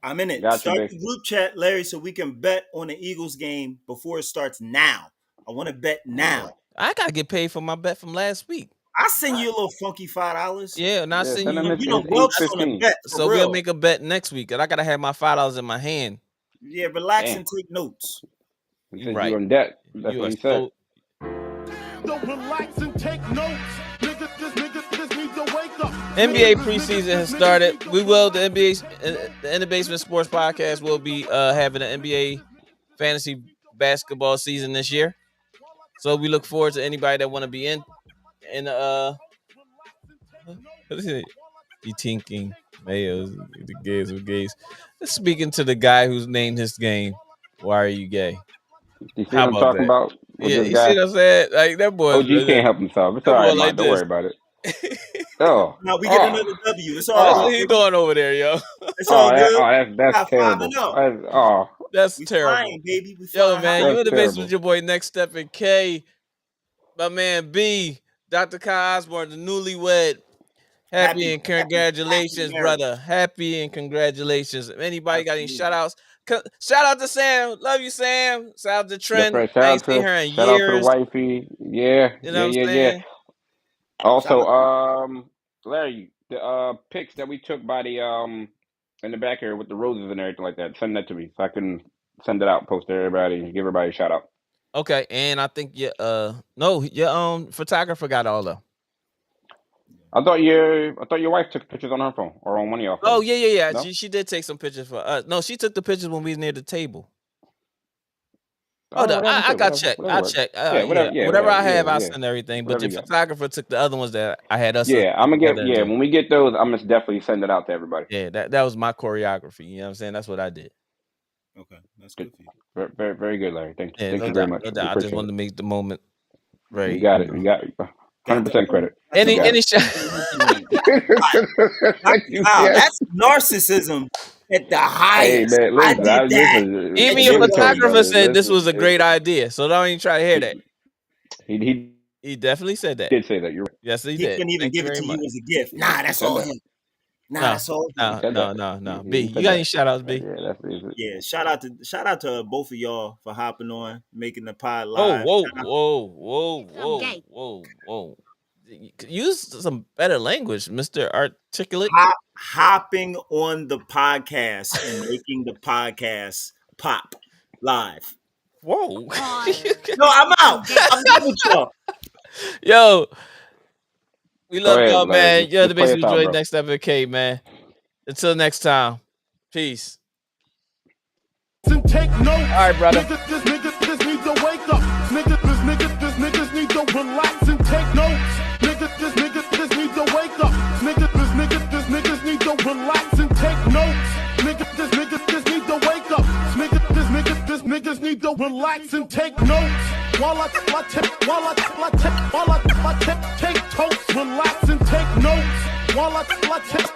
Speaker 4: I'm in it.
Speaker 5: Start
Speaker 4: the group chat, Larry, so we can bet on the Eagles game before it starts now. I want to bet now.
Speaker 1: I gotta get paid for my bet from last week.
Speaker 4: I send you a little funky $5.
Speaker 1: Yeah, and I send you.
Speaker 4: You know, Welch on a bet.
Speaker 1: So we'll make a bet next week, and I gotta have my $5 in my hand.
Speaker 4: Yeah, relax and take notes.
Speaker 5: He said you're in debt. That's what he said.
Speaker 2: Relax and take notes. Niggas need to wake up.
Speaker 1: NBA preseason has started. We will the In the Basement Sports Podcast will be having an NBA fantasy basketball season this year. So we look forward to anybody that want to be in be tinking Mayos, the gays of gays. Speaking to the guy who's named his game, Why Are You Gay?
Speaker 5: You see what I'm talking about?
Speaker 1: Yeah, you see what I'm saying? Like that boy.
Speaker 5: OG can't help himself. It's all right, man. Don't worry about it.
Speaker 4: No, we get another W. It's all
Speaker 1: What's he doing over there, yo?
Speaker 4: It's all good.
Speaker 5: That's terrible.
Speaker 1: That's terrible.
Speaker 4: Flying, baby.
Speaker 1: Yo, man, you in the basement with your boy Next Step and K. My man B, Dr. Kai Osborne, the newlywed. Happy and
Speaker 4: happy
Speaker 1: congratulations,
Speaker 4: marriage.
Speaker 1: brother. Happy and congratulations. Anybody got any shout
Speaker 4: Absolutely.
Speaker 1: outs? Shout out to Sam. Love you, Sam. Shout out to
Speaker 5: That's
Speaker 1: Trent.
Speaker 5: right.
Speaker 1: I ain't seen her in
Speaker 5: Shout out to the
Speaker 1: years.
Speaker 5: wifey. Yeah,
Speaker 1: You know
Speaker 5: yeah,
Speaker 1: what I'm
Speaker 5: yeah, yeah.
Speaker 1: saying?
Speaker 4: Shout
Speaker 5: Also,
Speaker 4: out to
Speaker 5: Larry, the pics that we took by the in the back here with the roses and everything like that. Send that to me so I can send it out, post to everybody, give everybody a shout out.
Speaker 1: Okay, and I think your photographer got all of them.
Speaker 5: I thought your wife took pictures on her phone or on one of y'all
Speaker 1: Oh
Speaker 5: phones.
Speaker 1: yeah.
Speaker 5: No?
Speaker 1: She did take some pictures for us. No, she took the pictures when we was near the table.
Speaker 5: All
Speaker 1: Hold
Speaker 5: right,
Speaker 1: up,
Speaker 5: whatever.
Speaker 1: I
Speaker 5: Shit,
Speaker 1: got
Speaker 5: whatever.
Speaker 1: check.
Speaker 5: Whatever
Speaker 1: I
Speaker 5: works.
Speaker 1: check.
Speaker 5: Yeah,
Speaker 1: Yeah,
Speaker 5: whatever. Yeah,
Speaker 1: whatever
Speaker 5: whatever.
Speaker 1: I
Speaker 5: Yeah,
Speaker 1: have, I
Speaker 5: yeah.
Speaker 1: send everything. But
Speaker 5: Whatever
Speaker 1: your
Speaker 5: you got.
Speaker 1: photographer took the other ones that I had us
Speaker 5: Yeah, I'm gonna
Speaker 1: together
Speaker 5: get.
Speaker 1: and
Speaker 5: Yeah,
Speaker 1: do.
Speaker 5: when we get those, I'm gonna definitely send it out to everybody.
Speaker 1: Yeah, that was my choreography. You know what I'm saying? That's what I did.
Speaker 4: Okay, that's
Speaker 5: Good.
Speaker 4: good for you.
Speaker 5: Very, very, very good, Larry. Thank you.
Speaker 1: Yeah,
Speaker 5: Thank
Speaker 1: no
Speaker 5: you very
Speaker 1: doubt,
Speaker 5: much.
Speaker 1: no
Speaker 5: We
Speaker 1: doubt. I just
Speaker 5: appreciate
Speaker 1: wanted
Speaker 5: it.
Speaker 1: to make the moment
Speaker 5: You
Speaker 1: very,
Speaker 5: got it. You got 100% credit.
Speaker 4: That's
Speaker 5: You
Speaker 4: a
Speaker 5: got
Speaker 1: any
Speaker 4: whole
Speaker 1: shot.
Speaker 5: it.
Speaker 4: wow,
Speaker 5: Yeah.
Speaker 4: that's narcissism at the
Speaker 5: Hey
Speaker 4: highest.
Speaker 5: man,
Speaker 4: I
Speaker 5: listen.
Speaker 4: did that
Speaker 1: Even
Speaker 4: at
Speaker 1: your
Speaker 5: Give
Speaker 4: your
Speaker 5: it to him,
Speaker 1: photographer
Speaker 5: brother.
Speaker 4: wedding.
Speaker 1: said this was
Speaker 5: Listen,
Speaker 1: a great idea. So don't even try to hear that.
Speaker 5: he
Speaker 1: He definitely said that.
Speaker 5: did say that. You're right.
Speaker 1: Yes, he
Speaker 4: He
Speaker 1: did.
Speaker 4: couldn't even
Speaker 1: Thank you
Speaker 4: give it
Speaker 1: very
Speaker 4: to
Speaker 1: much.
Speaker 4: you as a gift. Nah,
Speaker 5: He
Speaker 4: that's
Speaker 5: said
Speaker 4: all
Speaker 5: that.
Speaker 4: him. Nah,
Speaker 1: No,
Speaker 4: that's all
Speaker 5: He
Speaker 4: him.
Speaker 5: said that.
Speaker 1: no. B,
Speaker 5: He
Speaker 1: you
Speaker 5: said
Speaker 1: got any
Speaker 5: that.
Speaker 1: shout outs, B?
Speaker 5: Yeah, that's
Speaker 4: Yeah, shout out to both of y'all for hopping on, making the pod
Speaker 1: Oh,
Speaker 4: live.
Speaker 1: whoa,
Speaker 4: Shout out
Speaker 1: whoa, whoa,
Speaker 3: Some
Speaker 1: whoa,
Speaker 3: gay.
Speaker 1: whoa, whoa. Use some better language, Mr. Articulate.
Speaker 4: hopping on the podcast and making the podcast pop live.
Speaker 1: Whoa.
Speaker 3: Pause.
Speaker 4: No, I'm
Speaker 3: Some
Speaker 4: out.
Speaker 3: gay.
Speaker 4: I'm done with y'all.
Speaker 1: Yo, we
Speaker 5: Go
Speaker 1: love
Speaker 5: ahead,
Speaker 1: y'all,
Speaker 5: Larry.
Speaker 1: man. You're the
Speaker 5: Just play us
Speaker 1: basement
Speaker 5: out,
Speaker 1: joint
Speaker 5: bro.
Speaker 1: next WK, man. Until next time. Peace.
Speaker 2: And take notes.
Speaker 1: All right, brother.
Speaker 2: Niggas need to wake up. Niggas need to relax and take notes. Niggas need to wake up. Niggas need to relax and take notes. Niggas need to wake up. Niggas need to relax and take notes. While I take toast, relax and take notes. While I take